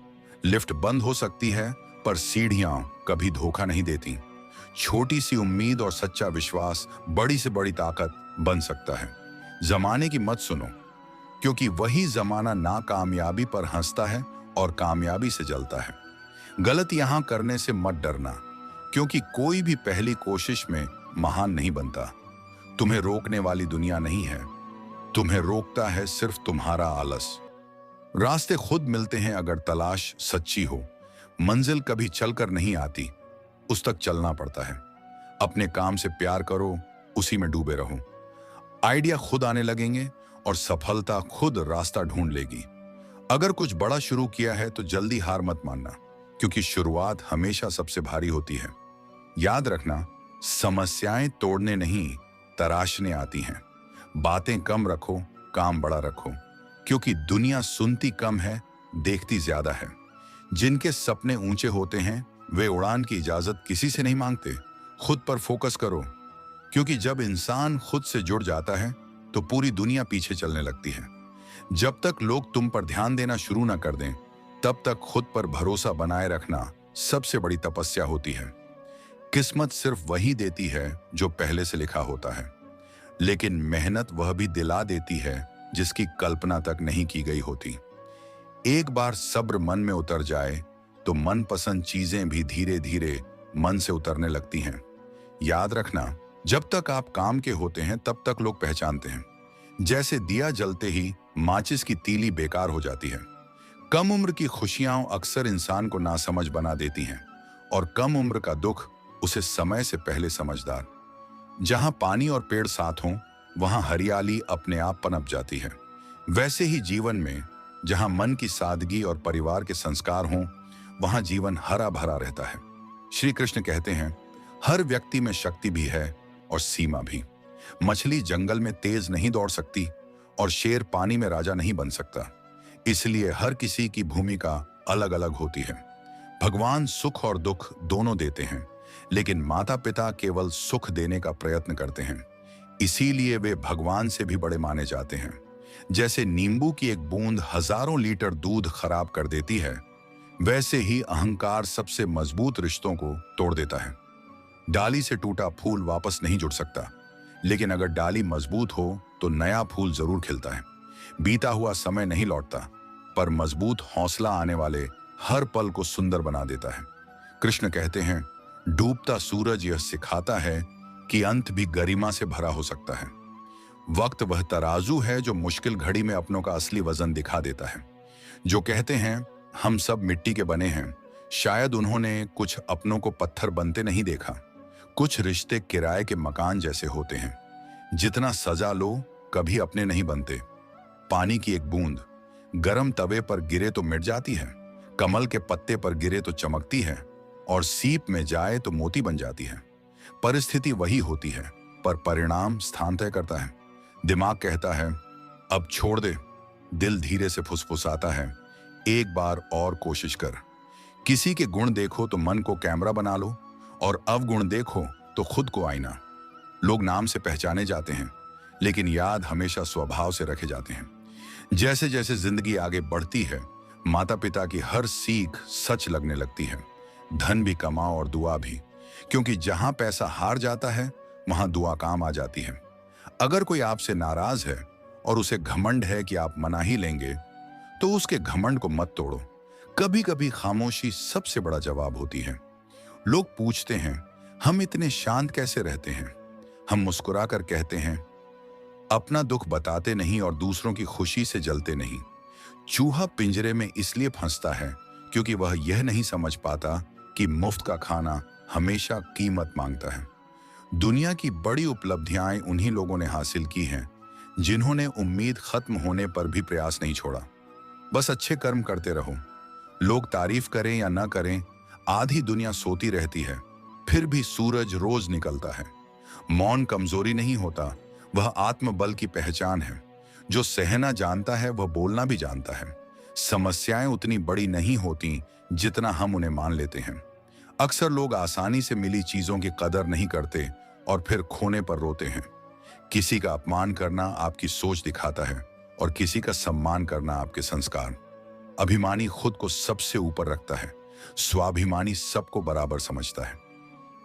लिफ्ट बंद हो सकती है पर सीढ़ियां कभी धोखा नहीं देती। छोटी सी उम्मीद और सच्चा विश्वास बड़ी से बड़ी ताकत बन सकता है। जमाने की मत सुनो, क्योंकि वही जमाना नाकामयाबी पर हंसता है और कामयाबी से जलता है। गलत यहां करने से मत डरना, क्योंकि कोई भी पहली कोशिश में महान नहीं बनता। तुम्हें रोकने वाली दुनिया नहीं है, तुम्हें रोकता है सिर्फ तुम्हारा आलस। रास्ते खुद मिलते हैं अगर तलाश सच्ची हो। मंजिल कभी चलकर नहीं आती, उस तक चलना पड़ता है। अपने काम से प्यार करो, उसी में डूबे रहो। आइडिया खुद आने लगेंगे और सफलता खुद रास्ता ढूंढ लेगी। अगर कुछ बड़ा शुरू किया है तो जल्दी हार मत मानना, क्योंकि शुरुआत हमेशा सबसे भारी होती है। याद रखना, समस्याएं तोड़ने नहीं, तराशने आती हैं। बातें कम रखो, काम बड़ा रखो, क्योंकि दुनिया सुनती कम है, देखती ज्यादा है। जिनके सपने ऊंचे होते हैं वे उड़ान की इजाजत किसी से नहीं मांगते। खुद पर फोकस करो, क्योंकि जब इंसान खुद से जुड़ जाता है तो पूरी दुनिया पीछे चलने लगती है। जब तक लोग तुम पर ध्यान देना शुरू ना कर दें, तब तक खुद पर भरोसा बनाए रखना सबसे बड़ी तपस्या होती है। किस्मत सिर्फ वही देती है जो पहले से लिखा होता है, लेकिन मेहनत वह भी दिला देती है जिसकी कल्पना तक नहीं की गई होती। एक बार सब्र मन में उतर जाए तो मनपसंद चीजें भी धीरे धीरे मन से उतरने लगती हैं। याद रखना, जब तक आप काम के होते हैं तब तक लोग पहचानते हैं। जैसे दिया जलते ही माचिस की तीली बेकार हो जाती है। कम उम्र की खुशियां अक्सर इंसान को नासमझ बना देती हैं, और कम उम्र का दुख उसे समय से पहले समझदार। जहां पानी और पेड़ साथ हों, वहां हरियाली अपने आप पनप जाती है। वैसे ही जीवन में जहां मन की सादगी और परिवार के संस्कार हों, वहां जीवन हरा भरा रहता है। श्री कृष्ण कहते हैं, हर व्यक्ति में शक्ति भी है और सीमा भी। मछली जंगल में तेज नहीं दौड़ सकती और शेर पानी में राजा नहीं बन सकता। इसलिए हर किसी की भूमिका अलग अलग होती है। भगवान सुख और दुख दोनों देते हैं, लेकिन माता पिता केवल सुख देने का प्रयत्न करते हैं। इसीलिए वे भगवान से भी बड़े माने जाते हैं। जैसे नींबू की एक बूंद हजारों लीटर दूध खराब कर देती है, वैसे ही अहंकार सबसे मजबूत रिश्तों को तोड़ देता है। डाली से टूटा फूल वापस नहीं जुड़ सकता, लेकिन अगर डाली मजबूत हो तो नया फूल जरूर खिलता है। बीता हुआ समय नहीं लौटता, पर मजबूत हौसला आने वाले हर पल को सुंदर बना देता है। कृष्ण कहते हैं, डूबता सूरज यह सिखाता है कि अंत भी गरिमा से भरा हो सकता है। वक्त वह तराजू है जो मुश्किल घड़ी में अपनों का असली वजन दिखा देता है। जो कहते हैं हम सब मिट्टी के बने हैं, शायद उन्होंने कुछ अपनों को पत्थर बनते नहीं देखा। कुछ रिश्ते किराए के मकान जैसे होते हैं, जितना सजा लो कभी अपने नहीं बनते। पानी की एक बूंद गरम तवे पर गिरे तो मिट जाती है, कमल के पत्ते पर गिरे तो चमकती है, और सीप में जाए तो मोती बन जाती है। परिस्थिति वही होती है, पर परिणाम स्थान तय करता है। दिमाग कहता है अब छोड़ दे, दिल धीरे से फुसफुसाता है एक बार और कोशिश कर। किसी के गुण देखो तो मन को कैमरा बना लो, और अवगुण देखो तो खुद को आईना। लोग नाम से पहचाने जाते हैं, लेकिन याद हमेशा स्वभाव से रखे जाते हैं। जैसे जैसे जिंदगी आगे बढ़ती है, माता पिता की हर सीख सच लगने लगती है। धन भी कमाओ और दुआ भी, क्योंकि जहां पैसा हार जाता है वहां दुआ काम आ जाती है। अगर कोई आपसे नाराज है और उसे घमंड है कि आप मना ही लेंगे, तो उसके घमंड को मत तोड़ो। कभी कभी खामोशी सबसे बड़ा जवाब होती है। लोग पूछते हैं हम इतने शांत कैसे रहते हैं। हम मुस्कुरा कर कहते हैं अपना दुख बताते नहीं और दूसरों की खुशी से जलते नहीं। चूहा पिंजरे में इसलिए फंसता है क्योंकि वह यह नहीं समझ पाता कि मुफ्त का खाना हमेशा कीमत मांगता है। दुनिया की बड़ी उपलब्धियां उन्हीं लोगों ने हासिल की हैं जिन्होंने उम्मीद खत्म होने पर भी प्रयास नहीं छोड़ा। बस अच्छे कर्म करते रहो। लोग तारीफ करें या ना करें, आधी दुनिया सोती रहती है, फिर भी सूरज रोज निकलता है। मौन कमजोरी नहीं होता, वह आत्मबल की पहचान है। जो सहना जानता है वह बोलना भी जानता है। समस्याएं उतनी बड़ी नहीं होती जितना हम उन्हें मान लेते हैं। अक्सर लोग आसानी से मिली चीजों की कदर नहीं करते और फिर खोने पर रोते हैं। किसी का अपमान करना आपकी सोच दिखाता है और किसी का सम्मान करना आपके संस्कार। अभिमानी खुद को सबसे ऊपर रखता है, स्वाभिमानी सबको बराबर समझता है।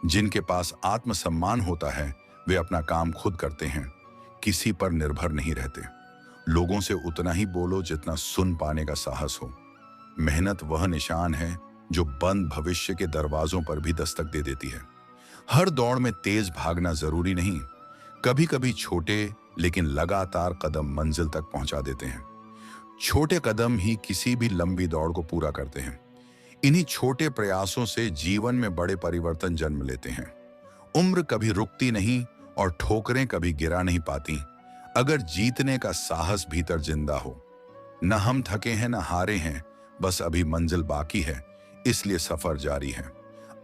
जिनके पास आत्मसम्मान होता है वे अपना काम खुद करते हैं, किसी पर निर्भर नहीं रहते। लोगों से उतना ही बोलो जितना सुन पाने का साहस हो। मेहनत वह निशान है जो बंद भविष्य के दरवाजों पर भी दस्तक दे देती है। हर दौड़ में तेज भागना जरूरी नहीं, कभी कभी छोटे लेकिन लगातार कदम मंजिल तक पहुंचा देते हैं। छोटे कदम ही किसी भी लंबी दौड़ को पूरा करते हैं। इन्हीं छोटे प्रयासों से जीवन में बड़े परिवर्तन जन्म लेते हैं। उम्र कभी रुकती नहीं और ठोकरें कभी गिरा नहीं पाती, अगर जीतने का साहस भीतर जिंदा हो। न हम थके हैं न हारे हैं, बस अभी मंजिल बाकी है, इसलिए सफर जारी है।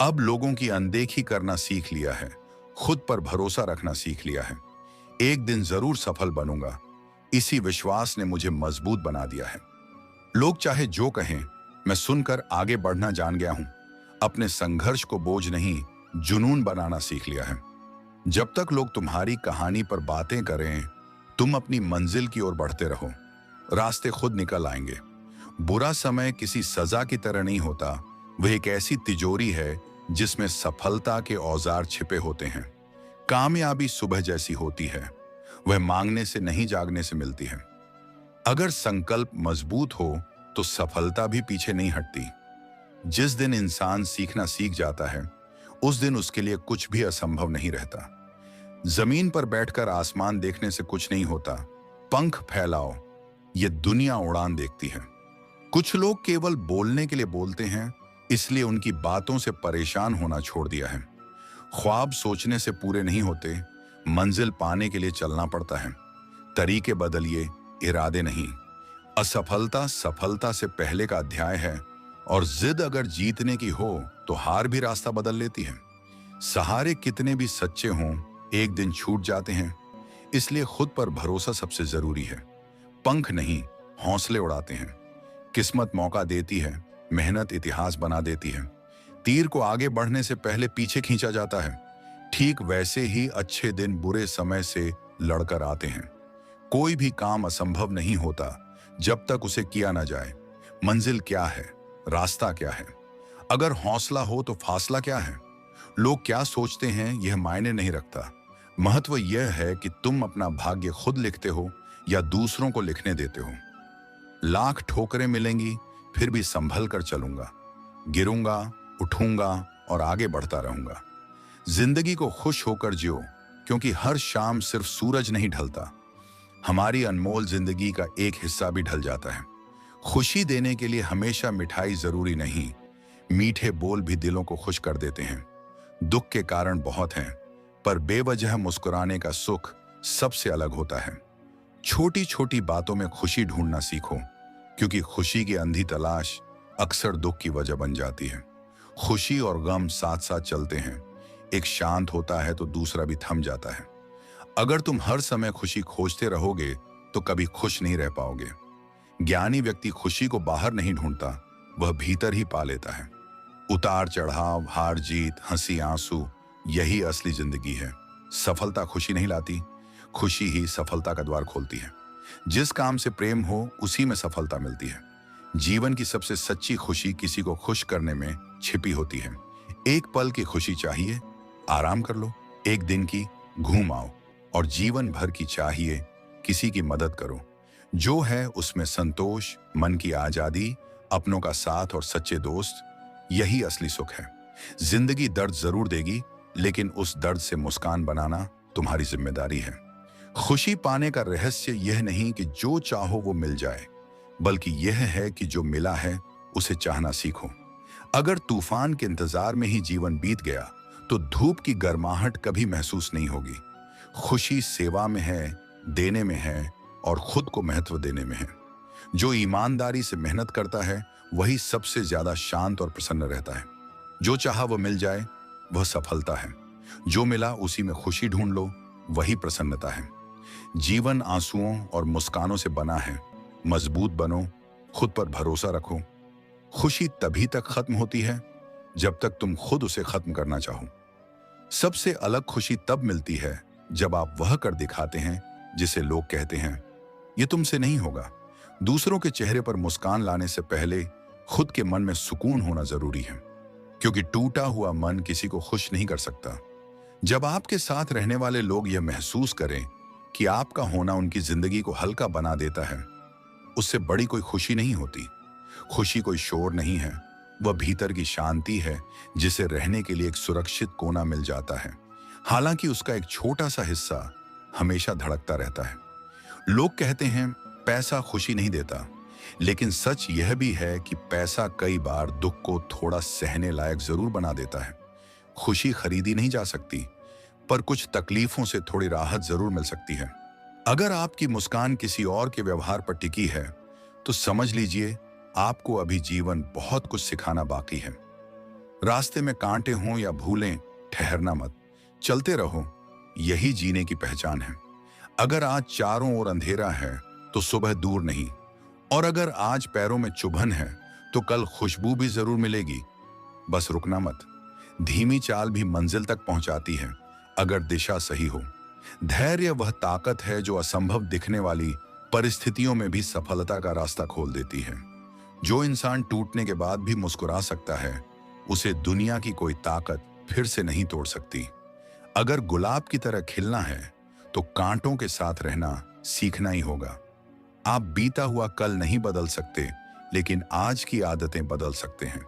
अब लोगों की अनदेखी करना सीख लिया है, खुद पर भरोसा रखना सीख लिया है। एक दिन जरूर सफल बनूंगा, इसी विश्वास ने मुझे मजबूत बना दिया है। लोग चाहे जो कहें, मैं सुनकर आगे बढ़ना जान गया हूं। अपने संघर्ष को बोझ नहीं, जुनून बनाना सीख लिया है। जब तक लोग तुम्हारी कहानी पर बातें करें, तुम अपनी मंजिल की ओर बढ़ते रहो। रास्ते खुद निकल आएंगे। बुरा समय किसी सजा की तरह नहीं होता, वह एक ऐसी तिजोरी है जिसमें सफलता के औजार छिपे होते हैं। कामयाबी सुबह जैसी होती है, वह मांगने से नहीं जागने से मिलती है। अगर संकल्प मजबूत हो तो सफलता भी पीछे नहीं हटती। जिस दिन इंसान सीखना सीख जाता है, उस दिन उसके लिए कुछ भी असंभव नहीं रहता। जमीन पर बैठकर आसमान देखने से कुछ नहीं होता, पंख फैलाओ, ये दुनिया उड़ान देखती है। कुछ लोग केवल बोलने के लिए बोलते हैं, इसलिए उनकी बातों से परेशान होना छोड़ दिया है। ख्वाब सोचने से पूरे नहीं होते, मंजिल पाने के लिए चलना पड़ता है। तरीके बदलिए, इरादे नहीं। असफलता सफलता से पहले का अध्याय है, और जिद अगर जीतने की हो तो हार भी रास्ता बदल लेती है। सहारे कितने भी सच्चे हों, एक दिन छूट जाते हैं, इसलिए खुद पर भरोसा सबसे जरूरी है। पंख नहीं, हौसले उड़ाते हैं। किस्मत मौका देती है, मेहनत इतिहास बना देती है। तीर को आगे बढ़ने से पहले पीछे खींचा जाता है। ठीक वैसे ही अच्छे दिन बुरे समय से लड़कर आते हैं। कोई भी काम असंभव नहीं होता जब तक उसे किया ना जाए। मंजिल क्या है, रास्ता क्या है, अगर हौसला हो तो फासला क्या है। लोग क्या सोचते हैं यह मायने नहीं रखता। महत्व यह है कि तुम अपना भाग्य खुद लिखते हो या दूसरों को लिखने देते हो। लाख ठोकरें मिलेंगी, फिर भी संभल कर चलूंगा। गिरूंगा, उठूंगा और आगे बढ़ता रहूंगा। जिंदगी को खुश होकर जियो, क्योंकि हर शाम सिर्फ सूरज नहीं ढलता, हमारी अनमोल जिंदगी का एक हिस्सा भी ढल जाता है। खुशी देने के लिए हमेशा मिठाई जरूरी नहीं, मीठे बोल भी दिलों को खुश कर देते हैं। दुख के कारण बहुत हैं, पर बेवजह मुस्कुराने का सुख सबसे अलग होता है। छोटी छोटी बातों में खुशी ढूंढना सीखो, क्योंकि खुशी की अंधी तलाश अक्सर दुख की वजह बन जाती है। खुशी और गम साथ साथ चलते हैं, एक शांत होता है तो दूसरा भी थम जाता है। अगर तुम हर समय खुशी खोजते रहोगे तो कभी खुश नहीं रह पाओगे। ज्ञानी व्यक्ति खुशी को बाहर नहीं ढूंढता, वह भीतर ही पा लेता है। उतार चढ़ाव, हार जीत, हंसी आंसू, यही असली जिंदगी है। सफलता खुशी नहीं लाती, खुशी ही सफलता का द्वार खोलती है। जिस काम से प्रेम हो उसी में सफलता मिलती है। जीवन की सबसे सच्ची खुशी किसी को खुश करने में छिपी होती है। एक पल की खुशी चाहिए, आराम कर लो। एक दिन की, घूम आओ। और जीवन भर की चाहिए, किसी की मदद करो। जो है उसमें संतोष, मन की आजादी, अपनों का साथ और सच्चे दोस्त, यही असली सुख है। जिंदगी दर्द जरूर देगी, लेकिन उस दर्द से मुस्कान बनाना तुम्हारी जिम्मेदारी है। खुशी पाने का रहस्य यह नहीं कि जो चाहो वो मिल जाए, बल्कि यह है कि जो मिला है उसे चाहना सीखो। अगर तूफान के इंतजार में ही जीवन बीत गया तो धूप की गर्माहट कभी महसूस नहीं होगी। खुशी सेवा में है, देने में है और खुद को महत्व देने में है। जो ईमानदारी से मेहनत करता है वही सबसे ज्यादा शांत और प्रसन्न रहता है। जो चाहा वो मिल जाए, वह सफलता है। जो मिला उसी में खुशी ढूंढ लो, वही प्रसन्नता है। जीवन आंसुओं और मुस्कानों से बना है। मजबूत बनो, खुद पर भरोसा रखो। खुशी तभी तक खत्म होती है जब तक तुम खुद उसे खत्म करना चाहो। सबसे अलग खुशी तब मिलती है जब आप वह कर दिखाते हैं जिसे लोग कहते हैं ये तुमसे नहीं होगा। दूसरों के चेहरे पर मुस्कान लाने से पहले खुद के मन में सुकून होना जरूरी है। क्योंकि टूटा हुआ मन किसी को खुश नहीं कर सकता। जब आपके साथ रहने वाले लोग यह महसूस करें कि आपका होना उनकी जिंदगी को हल्का बना देता है, उससे बड़ी कोई खुशी नहीं होती। खुशी कोई शोर नहीं है, वह भीतर की शांति है जिसे रहने के लिए एक सुरक्षित कोना मिल जाता है, हालांकि उसका एक छोटा सा हिस्सा हमेशा धड़कता रहता है। लोग कहते हैं पैसा खुशी नहीं देता, लेकिन सच यह भी है कि पैसा कई बार दुख को थोड़ा सहने लायक जरूर बना देता है। खुशी खरीदी नहीं जा सकती, पर कुछ तकलीफों से थोड़ी राहत जरूर मिल सकती है। अगर आपकी मुस्कान किसी और के व्यवहार पर टिकी है, तो समझ लीजिए आपको अभी जीवन बहुत कुछ सिखाना बाकी है। रास्ते में कांटे हों या भूलें, ठहरना मत, चलते रहो, यही जीने की पहचान है। अगर आज चारों ओर अंधेरा है तो सुबह दूर नहीं, और अगर आज पैरों में चुभन है तो कल खुशबू भी जरूर मिलेगी। बस रुकना मत, धीमी चाल भी मंजिल तक पहुंचाती है अगर दिशा सही हो। धैर्य वह ताकत है जो असंभव दिखने वाली परिस्थितियों में भी सफलता का रास्ता खोल देती है। जो इंसान टूटने के बाद भी मुस्कुरा सकता है, उसे दुनिया की कोई ताकत फिर से नहीं तोड़ सकती। अगर गुलाब की तरह खिलना है तो कांटों के साथ रहना सीखना ही होगा। आप बीता हुआ कल नहीं बदल सकते, लेकिन आज की आदतें बदल सकते हैं,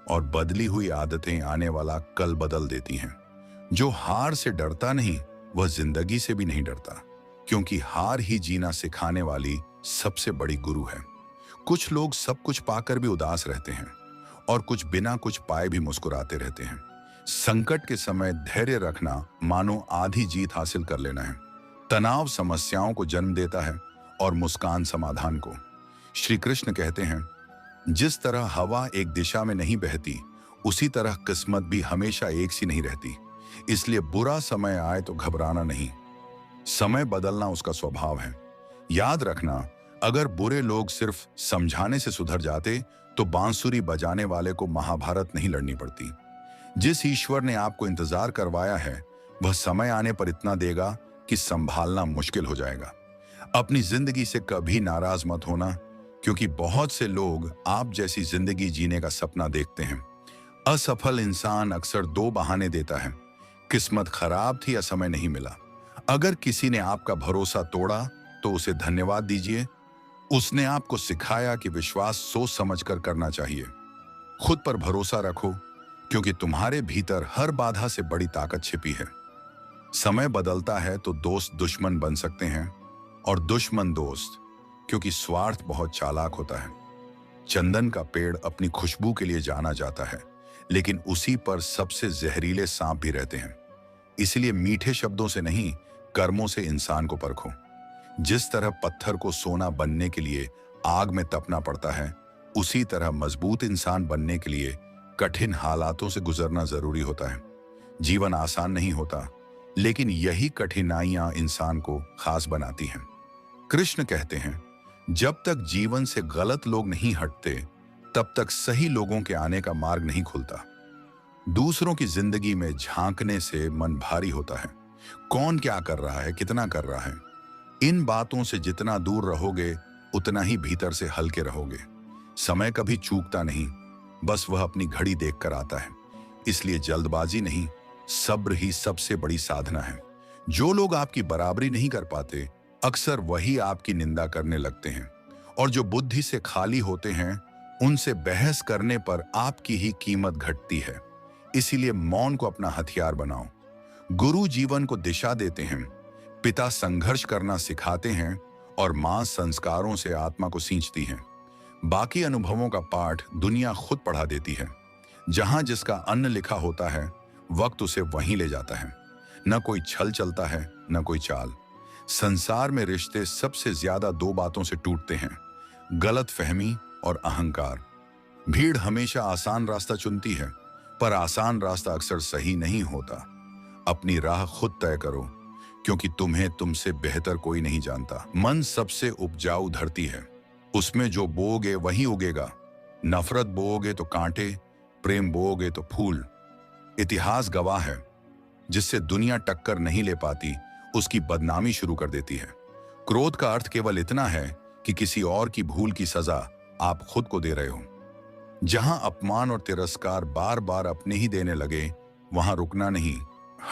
और बदली हुई आदतें आने वाला कल बदल देती हैं। जो हार से डरता नहीं, वह जिंदगी से भी नहीं डरता, क्योंकि हार ही जीना सिखाने वाली सबसे बड़ी गुरु है। कुछ लोग सब कुछ पाकर भी उदास रहते हैं, और कुछ बिना कुछ पाए भी मुस्कुराते रहते हैं। संकट के समय धैर्य रखना मानो आधी जीत हासिल कर लेना है। तनाव समस्याओं को जन्म देता है और मुस्कान समाधान को। श्री कृष्ण कहते हैं, जिस तरह हवा एक दिशा में नहीं बहती, उसी तरह किस्मत भी हमेशा एक सी नहीं रहती। इसलिए बुरा समय आए तो घबराना नहीं, समय बदलना उसका स्वभाव है। याद रखना, अगर बुरे लोग सिर्फ समझाने से सुधर जाते तो बांसुरी बजाने वाले को महाभारत नहीं लड़नी पड़ती। जिस ईश्वर ने आपको इंतजार करवाया है, वह समय आने पर इतना देगा कि संभालना मुश्किल हो जाएगा। अपनी जिंदगी से कभी नाराज मत होना, क्योंकि बहुत से लोग आप जैसी जिंदगी जीने का सपना देखते हैं। असफल इंसान अक्सर दो बहाने देता है, किस्मत खराब थी या समय नहीं मिला। अगर किसी ने आपका भरोसा तोड़ा तो उसे धन्यवाद दीजिए, उसने आपको सिखाया कि विश्वास सोच समझकर करना चाहिए। खुद पर भरोसा रखो, क्योंकि तुम्हारे भीतर हर बाधा से बड़ी ताकत छिपी है। समय बदलता है तो दोस्त दुश्मन बन सकते हैं, और दुश्मन दोस्त, क्योंकि स्वार्थ बहुत चालाक होता है। चंदन का पेड़ अपनी खुशबू के लिए जाना जाता है, लेकिन उसी पर सबसे जहरीले सांप भी रहते हैं। इसलिए मीठे शब्दों से नहीं, कर्मों से इंसान को परखो। जिस तरह पत्थर को सोना बनने के लिए आग में तपना पड़ता है, उसी तरह मजबूत इंसान बनने के लिए कठिन हालातों से गुजरना जरूरी होता है। जीवन आसान नहीं होता, लेकिन यही कठिनाइयां इंसान को खास बनाती हैं। कृष्ण कहते हैं, जब तक जीवन से गलत लोग नहीं हटते, तब तक सही लोगों के आने का मार्ग नहीं खुलता। दूसरों की जिंदगी में झांकने से मन भारी होता है। कौन क्या कर रहा है, कितना कर रहा है, इन बातों से जितना दूर रहोगे, उतना ही भीतर से हल्के रहोगे। समय कभी चूकता नहीं, बस वह अपनी घड़ी देखकर आता है। इसलिए जल्दबाजी नहीं, सब्र ही सबसे बड़ी साधना है। जो लोग आपकी बराबरी नहीं कर पाते, अक्सर वही आपकी निंदा करने लगते हैं, और जो बुद्धि से खाली होते हैं, उनसे बहस करने पर आपकी ही कीमत घटती है। इसीलिए मौन को अपना हथियार बनाओ। गुरु जीवन को दिशा देते हैं, पिता संघर्ष करना सिखाते हैं, और मां संस्कारों से आत्मा को सींचती हैं। बाकी अनुभवों का पाठ दुनिया खुद पढ़ा देती है। जहां जिसका अन्न लिखा होता है, वक्त उसे वहीं ले जाता है। न कोई छल चलता है, न कोई चाल। संसार में रिश्ते सबसे ज्यादा दो बातों से टूटते हैं, गलत फहमी और अहंकार। भीड़ हमेशा आसान रास्ता चुनती है, पर आसान रास्ता अक्सर सही नहीं होता। अपनी राह खुद तय करो, क्योंकि तुम्हें तुमसे बेहतर कोई नहीं जानता। मन सबसे उपजाऊ धरती है, उसमें जो बोओगे वही उगेगा। नफरत बोओगे तो कांटे, प्रेम बोओगे तो फूल। इतिहास गवाह है, जिससे दुनिया टक्कर नहीं ले पाती, उसकी बदनामी शुरू कर देती है। क्रोध का अर्थ केवल इतना है कि किसी और की भूल की सजा आप खुद को दे रहे हो। जहां अपमान और तिरस्कार बार बार अपने ही देने लगे, वहां रुकना नहीं,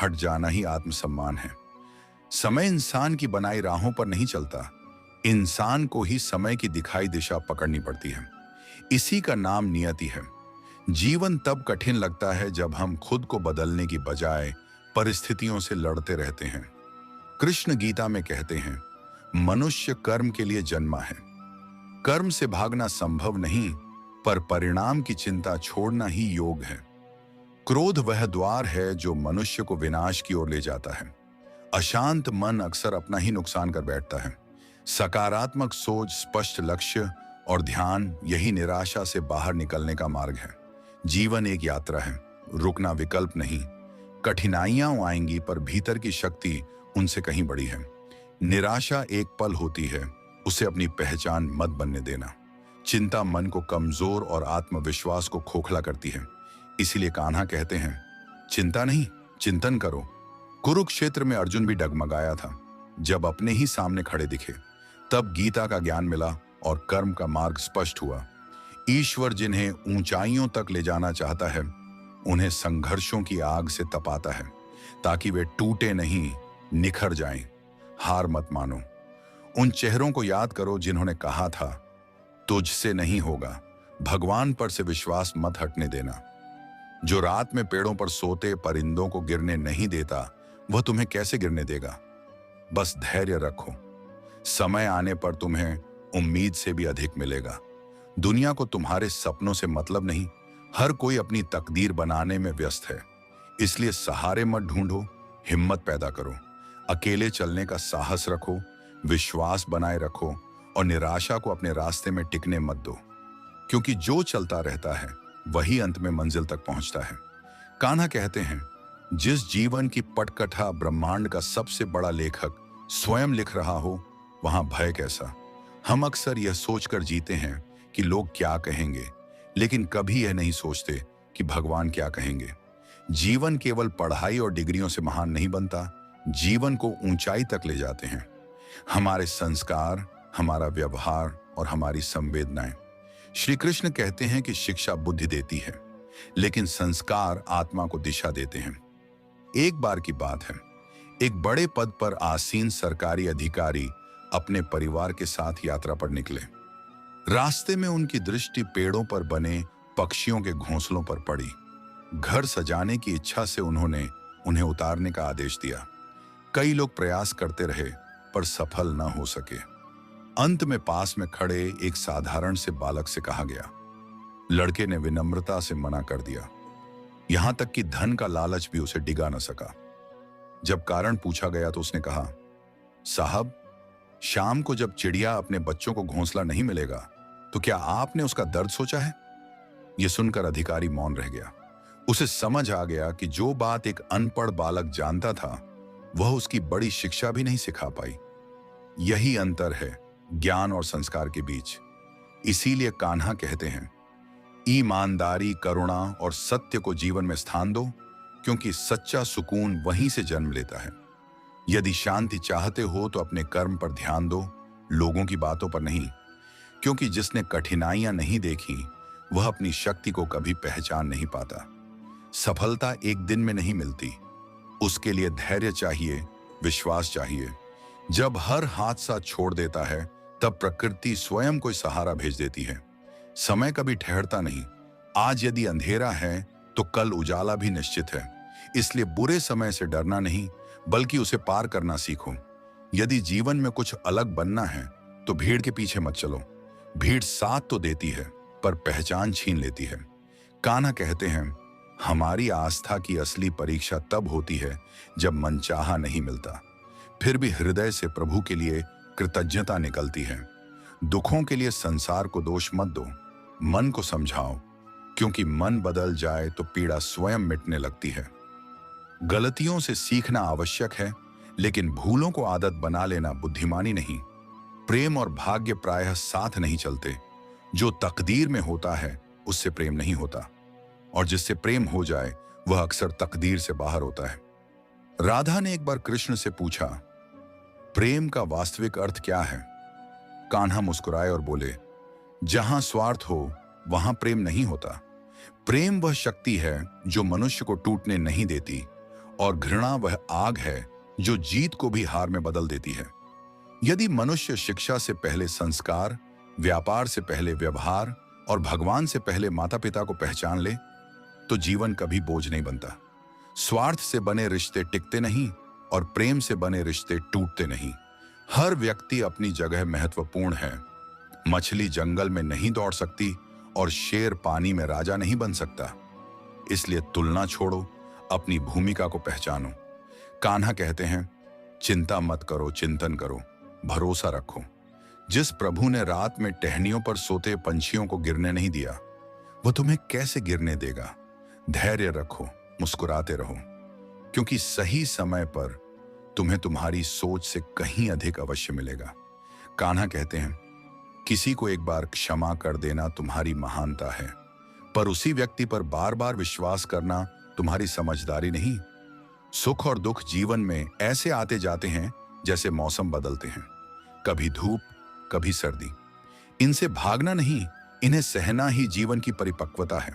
हट जाना ही आत्मसम्मान है। समय इंसान की बनाई राहों पर नहीं चलता, इंसान को ही समय की दिखाई दिशा पकड़नी पड़ती है। इसी का नाम नियति है। जीवन तब कठिन लगता है जब हम खुद को बदलने की बजाय परिस्थितियों से लड़ते रहते हैं। कृष्ण गीता में कहते हैं, मनुष्य कर्म के लिए जन्मा है। कर्म से भागना संभव नहीं, पर परिणाम की चिंता छोड़ना ही योग है। क्रोध वह द्वार है जो मनुष्य को विनाश की ओर ले जाता है। अशांत मन अक्सर अपना ही नुकसान कर बैठता है। सकारात्मक सोच, स्पष्ट लक्ष्य और ध्यान, यही निराशा से बाहर निकलने का मार्ग है। जीवन एक यात्रा है, रुकना विकल्प नहीं। कठिनाइयां आएंगी, पर भीतर की शक्ति उनसे कहीं बड़ी है। निराशा एक पल होती है, उसे अपनी पहचान मत बनने देना। चिंता मन को कमजोर और आत्मविश्वास को खोखला करती है। इसीलिए कान्हा कहते हैं, चिंता नहीं, चिंतन करो। कुरुक्षेत्र में अर्जुन भी डगमगाया था। जब अपने ही सामने खड़े दिखे, तब गीता का ज्ञान मिला और कर्म का मार्ग स्पष्ट हुआ। ईश्वर जिन्हें ऊंचाइयों तक ले जाना चाहता है, उन्हें संघर्षों की आग से तपाता है, ताकि वे टूटे नहीं, निखर जाएं। हार मत मानो। उन चेहरों को याद करो जिन्होंने कहा था, तुझसे नहीं होगा। भगवान पर से विश्वास मत हटने देना। जो रात में पेड़ों पर सोते परिंदों को गिरने नहीं देता, वह तुम्हें कैसे गिरने देगा। बस धैर्य रखो, समय आने पर तुम्हें उम्मीद से भी अधिक मिलेगा। दुनिया को तुम्हारे सपनों से मतलब नहीं, हर कोई अपनी तकदीर बनाने में व्यस्त है। इसलिए सहारे मत ढूंढो, हिम्मत पैदा करो। अकेले चलने का साहस रखो, विश्वास बनाए रखो और निराशा को अपने रास्ते में टिकने मत दो, क्योंकि जो चलता रहता है वही अंत में मंजिल तक पहुंचता है। कान्हा कहते हैं, जिस जीवन की पटकथा ब्रह्मांड का सबसे बड़ा लेखक स्वयं लिख रहा हो, वहां भय कैसा। हम अक्सर यह सोचकर जीते हैं कि लोग क्या कहेंगे, लेकिन कभी यह नहीं सोचते कि भगवान क्या कहेंगे। जीवन केवल पढ़ाई और डिग्रियों से महान नहीं बनता, जीवन को ऊंचाई तक ले जाते हैं हमारे संस्कार, हमारा व्यवहार और हमारी संवेदनाएं। श्री कृष्ण कहते हैं कि शिक्षा बुद्धि देती है, लेकिन संस्कार आत्मा को दिशा देते हैं। एक बार की बात है, एक बड़े पद पर आसीन सरकारी अधिकारी अपने परिवार के साथ यात्रा पर निकले। रास्ते में उनकी दृष्टि पेड़ों पर बने पक्षियों के घोंसलों पर पड़ी। घर सजाने की इच्छा से उन्होंने उन्हें उतारने का आदेश दिया। कई लोग प्रयास करते रहे, पर सफल न हो सके। अंत में पास में खड़े एक साधारण से बालक से कहा गया। लड़के ने विनम्रता से मना कर दिया, यहां तक कि धन का लालच भी उसे डिगा न सका। जब कारण पूछा गया तो उसने कहा, साहब, शाम को जब चिड़िया अपने बच्चों को घोंसला नहीं मिलेगा, तो क्या आपने उसका दर्द सोचा है। यह सुनकर अधिकारी मौन रह गया। उसे समझ आ गया कि जो बात एक अनपढ़ बालक जानता था, वह उसकी बड़ी शिक्षा भी नहीं सिखा पाई। यही अंतर है ज्ञान और संस्कार के बीच। इसीलिए कान्हा कहते हैं, ईमानदारी, करुणा और सत्य को जीवन में स्थान दो, क्योंकि सच्चा सुकून वहीं से जन्म लेता है। यदि शांति चाहते हो तो अपने कर्म पर ध्यान दो, लोगों की बातों पर नहीं, क्योंकि जिसने कठिनाइयां नहीं देखी, वह अपनी शक्ति को कभी पहचान नहीं पाता। सफलता एक दिन में नहीं मिलती, उसके लिए धैर्य चाहिए, विश्वास चाहिए। जब हर हादसा छोड़ देता है, तब प्रकृति स्वयं कोई सहारा भेज देती है। समय कभी ठहरता नहीं। आज यदि अंधेरा है तो कल उजाला भी निश्चित है। इसलिए बुरे समय से डरना नहीं, बल्कि उसे पार करना सीखो। यदि जीवन में कुछ अलग बनना है तो भीड़ के पीछे मत चलो। भीड़ साथ तो देती है, पर पहचान छीन लेती है। कान्हा कहते हैं, हमारी आस्था की असली परीक्षा तब होती है जब मनचाहा नहीं मिलता, फिर भी हृदय से प्रभु के लिए कृतज्ञता निकलती है। दुखों के लिए संसार को दोष मत दो, मन को समझाओ, क्योंकि मन बदल जाए तो पीड़ा स्वयं मिटने लगती है। गलतियों से सीखना आवश्यक है, लेकिन भूलों को आदत बना लेना बुद्धिमानी नहीं। प्रेम और भाग्य प्रायः साथ नहीं चलते। जो तकदीर में होता है उससे प्रेम नहीं होता, और जिससे प्रेम हो जाए वह अक्सर तकदीर से बाहर होता है। राधा ने एक बार कृष्ण से पूछा, प्रेम का वास्तविक अर्थ क्या है। कान्हा मुस्कुराए और बोले, जहां स्वार्थ हो वहां प्रेम नहीं होता। प्रेम वह शक्ति है जो मनुष्य को टूटने नहीं देती, और घृणा वह आग है जो जीत को भी हार में बदल देती है। यदि मनुष्य शिक्षा से पहले संस्कार, व्यापार से पहले व्यवहार और भगवान से पहले माता पिता को पहचान ले, तो जीवन कभी बोझ नहीं बनता। स्वार्थ से बने रिश्ते टिकते नहीं और प्रेम से बने रिश्ते टूटते नहीं। हर व्यक्ति अपनी जगह महत्वपूर्ण है। मछली जंगल में नहीं दौड़ सकती और शेर पानी में राजा नहीं बन सकता। इसलिए तुलना छोड़ो, अपनी भूमिका को पहचानो। कान्हा कहते हैं, चिंता मत करो, चिंतन करो, भरोसा रखो। जिस प्रभु ने रात में टहनियों पर सोते पंछियों को गिरने नहीं दिया, वह तुम्हें कैसे गिरने देगा। धैर्य रखो, मुस्कुराते रहो, क्योंकि सही समय पर तुम्हें तुम्हारी सोच से कहीं अधिक अवश्य मिलेगा। कान्हा कहते हैं, किसी को एक बार क्षमा कर देना तुम्हारी महानता है, पर उसी व्यक्ति पर बार बार विश्वास करना तुम्हारी समझदारी नहीं। सुख और दुख जीवन में ऐसे आते जाते हैं जैसे मौसम बदलते हैं, कभी धूप, कभी सर्दी। इनसे भागना नहीं, इन्हें सहना ही जीवन की परिपक्वता है।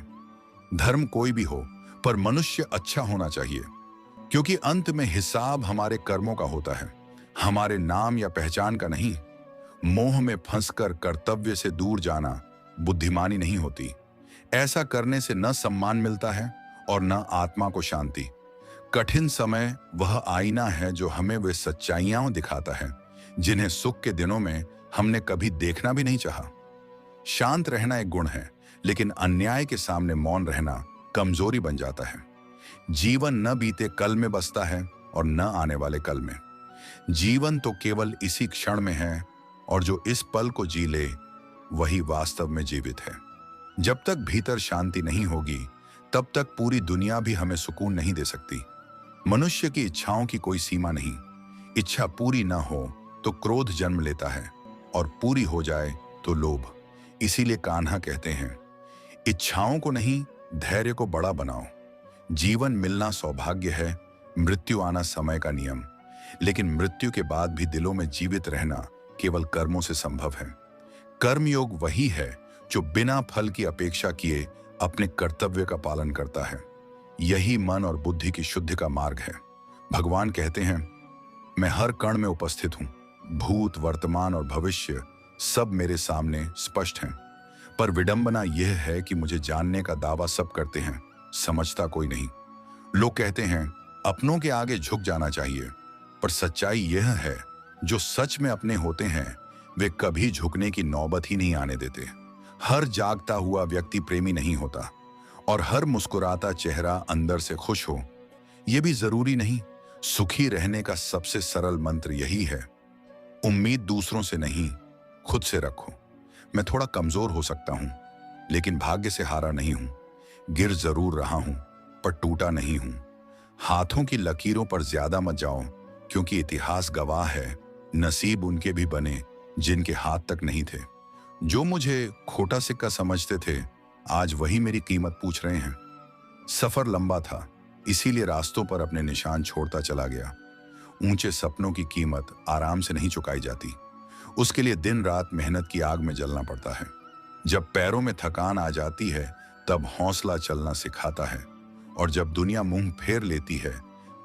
धर्म कोई भी हो, पर मनुष्य अच्छा होना चाहिए, क्योंकि अंत में हिसाब हमारे कर्मों का होता है, हमारे नाम या पहचान का नहीं। मोह में फंसकर कर्तव्य से दूर जाना बुद्धिमानी नहीं होती। ऐसा करने से न सम्मान मिलता है और न आत्मा को शांति। कठिन समय वह आईना है जो हमें वे सच्चाइयां दिखाता है जिन्हें सुख के दिनों में हमने कभी देखना भी नहीं चाहा। शांत रहना एक गुण है, लेकिन अन्याय के सामने मौन रहना कमजोरी बन जाता है। जीवन न बीते कल में बसता है और न आने वाले कल में। जीवन तो केवल इसी क्षण में है, और जो इस पल को जी ले वही वास्तव में जीवित है। जब तक भीतर शांति नहीं होगी, तब तक पूरी दुनिया भी हमें सुकून नहीं दे सकती। मनुष्य की इच्छाओं की कोई सीमा नहीं। इच्छा पूरी न हो तो क्रोध जन्म लेता है, और पूरी हो जाए तो लोभ। इसीलिए कान्हा कहते हैं, इच्छाओं को नहीं, धैर्य को बड़ा बनाओ। जीवन मिलना सौभाग्य है, मृत्यु आना समय का नियम। लेकिन मृत्यु के बाद भी दिलों में जीवित रहना केवल कर्मों से संभव है। कर्मयोग वही है जो बिना फल की अपेक्षा किए अपने कर्तव्य का पालन करता है। यही मन और बुद्धि की शुद्धि का मार्ग है। भगवान कहते हैं, मैं हर कण में उपस्थित हूं। भूत, वर्तमान और भविष्य सब मेरे सामने स्पष्ट हैं। पर विडंबना यह है कि मुझे जानने का दावा सब करते हैं, समझता कोई नहीं। लोग कहते हैं अपनों के आगे झुक जाना चाहिए, पर सच्चाई यह है, जो सच में अपने होते हैं वे कभी झुकने की नौबत ही नहीं आने देते। हर जागता हुआ व्यक्ति प्रेमी नहीं होता, और हर मुस्कुराता चेहरा अंदर से खुश हो यह भी जरूरी नहीं। सुखी रहने का सबसे सरल मंत्र यही है, उम्मीद दूसरों से नहीं, खुद से रखो। मैं थोड़ा कमजोर हो सकता हूं, लेकिन भाग्य से हारा नहीं हूं। गिर जरूर रहा हूं, पर टूटा नहीं हूं। हाथों की लकीरों पर ज्यादा मत जाओ, क्योंकि इतिहास गवाह है, नसीब उनके भी बने जिनके हाथ तक नहीं थे। जो मुझे खोटा सिक्का समझते थे, आज वही मेरी कीमत पूछ रहे हैं। सफर लंबा था, इसीलिए रास्तों पर अपने निशान छोड़ता चला गया। ऊंचे सपनों की कीमत आराम से नहीं चुकाई जाती, उसके लिए दिन रात मेहनत की आग में जलना पड़ता है। जब पैरों में थकान आ जाती है, तब हौसला चलना सिखाता है, और जब दुनिया मुंह फेर लेती है,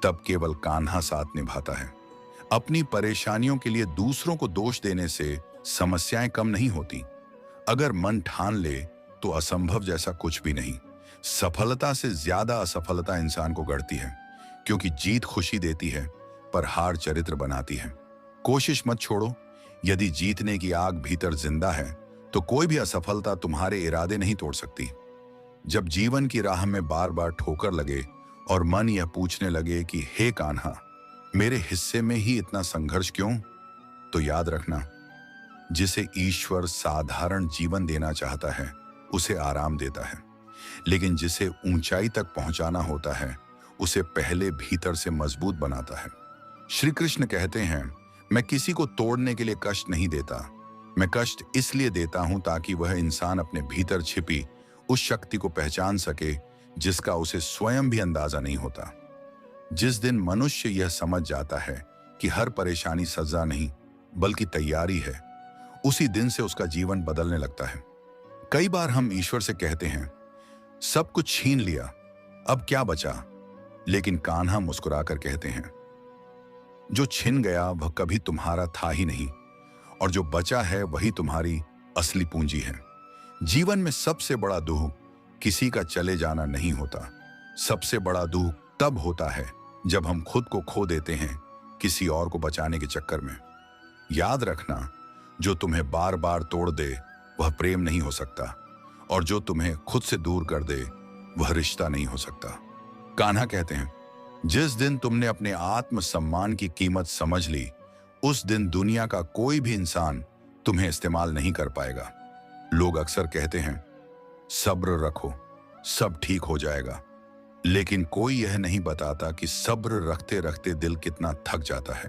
तब केवल कान्हा साथ निभाता है। अपनी परेशानियों के लिए दूसरों को दोष देने से समस्याएं कम नहीं होती। अगर मन ठान ले तो असंभव जैसा कुछ भी नहीं। सफलता से ज्यादा असफलता इंसान को गढ़ती है, क्योंकि जीत खुशी देती है, पर हार चरित्र बनाती है। कोशिश मत छोड़ो। यदि जीतने की आग भीतर जिंदा है, तो कोई भी असफलता तुम्हारे इरादे नहीं तोड़ सकती। जब जीवन की राह में बार बार ठोकर लगे और मन यह पूछने लगे कि हे कान्हा, मेरे हिस्से में ही इतना संघर्ष क्यों, तो याद रखना, जिसे ईश्वर साधारण जीवन देना चाहता है उसे आराम देता है, लेकिन जिसे ऊंचाई तक पहुंचाना होता है उसे पहले भीतर से मजबूत बनाता है। श्री कृष्ण कहते हैं, मैं किसी को तोड़ने के लिए कष्ट नहीं देता, मैं कष्ट इसलिए देता हूं ताकि वह इंसान अपने भीतर छिपी उस शक्ति को पहचान सके जिसका उसे स्वयं भी अंदाजा नहीं होता। जिस दिन मनुष्य यह समझ जाता है कि हर परेशानी सजा नहीं बल्कि तैयारी है, उसी दिन से उसका जीवन बदलने लगता है। कई बार हम ईश्वर से कहते हैं, सब कुछ छीन लिया, अब क्या बचा? लेकिन कान्हा मुस्कुराकर कहते हैं, जो छिन गया वह कभी तुम्हारा था ही नहीं, और जो बचा है वही तुम्हारी असली पूंजी है। जीवन में सबसे बड़ा दुख किसी का चले जाना नहीं होता। सबसे बड़ा दुख तब होता है जब हम खुद को खो देते हैं किसी और को बचाने के चक्कर में। याद रखना, जो तुम्हें बार बार तोड़ दे वह प्रेम नहीं हो सकता, और जो तुम्हें खुद से दूर कर दे वह रिश्ता नहीं हो सकता। कान्हा कहते हैं, जिस दिन तुमने अपने आत्म सम्मान की कीमत समझ ली, उस दिन दुनिया का कोई भी इंसान तुम्हें इस्तेमाल नहीं कर पाएगा। लोग अक्सर कहते हैं, सब्र रखो, सब ठीक हो जाएगा, लेकिन कोई यह नहीं बताता कि सब्र रखते रखते दिल कितना थक जाता है।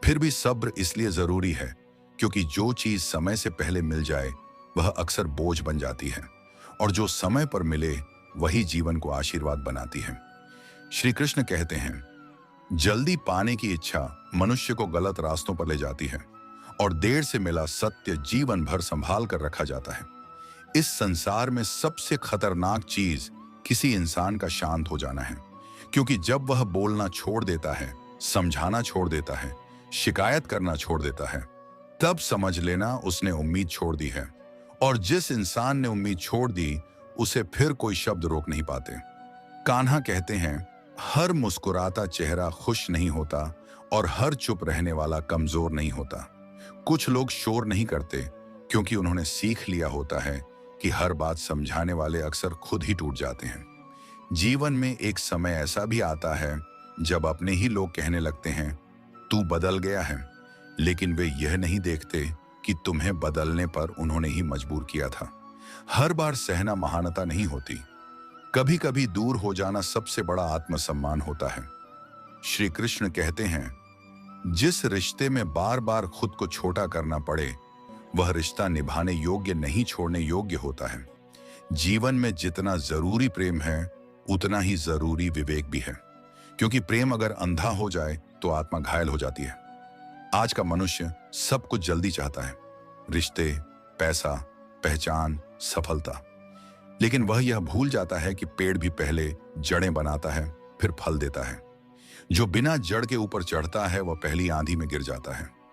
फिर भी सब्र इसलिए जरूरी है क्योंकि जो चीज समय से पहले मिल जाए वह अक्सर बोझ बन जाती है, और जो समय पर मिले वही जीवन को आशीर्वाद बनाती है। श्री कृष्ण कहते हैं, जल्दी पाने की इच्छा मनुष्य को गलत रास्तों पर ले जाती है, और देर से मिला सत्य जीवन भर संभाल कर रखा जाता है। इस संसार में सबसे खतरनाक चीज किसी इंसान का शांत हो जाना है, क्योंकि जब वह बोलना छोड़ देता है, समझाना छोड़ देता है, शिकायत करना छोड़ देता है, तब समझ लेना उसने उम्मीद छोड़ दी है। और जिस इंसान ने उम्मीद छोड़ दी उसे फिर कोई शब्द रोक नहीं पाते। कान्हा कहते हैं, हर मुस्कुराता चेहरा खुश नहीं होता, और हर चुप रहने वाला कमजोर नहीं होता। कुछ लोग शोर नहीं करते क्योंकि उन्होंने सीख लिया होता है कि हर बात समझाने वाले अक्सर खुद ही टूट जाते हैं। जीवन में एक समय ऐसा भी आता है जब अपने ही लोग कहने लगते हैं, तू बदल गया है, लेकिन वे यह नहीं देखते कि तुम्हें बदलने पर उन्होंने ही मजबूर किया था। हर बार सहना महानता नहीं होती, कभी कभी दूर हो जाना सबसे बड़ा आत्मसम्मान होता है। श्री कृष्ण कहते हैं, जिस रिश्ते में बार बार खुद को छोटा करना पड़े वह रिश्ता निभाने योग्य नहीं, छोड़ने योग्य होता है। जीवन में जितना जरूरी प्रेम है उतना ही जरूरी विवेक भी है, क्योंकि प्रेम अगर अंधा हो जाए तो आत्मा घायल हो जाती है। आज का मनुष्य सब कुछ जल्दी चाहता है, रिश्ते, पैसा, पहचान, सफलता, लेकिन वह यह भूल जाता है कि पेड़ भी पहले जड़ें बनाता है फिर फल देता है। जो बिना जड़ के ऊपर चढ़ता है वह पहली आंधी में गिर जाता है।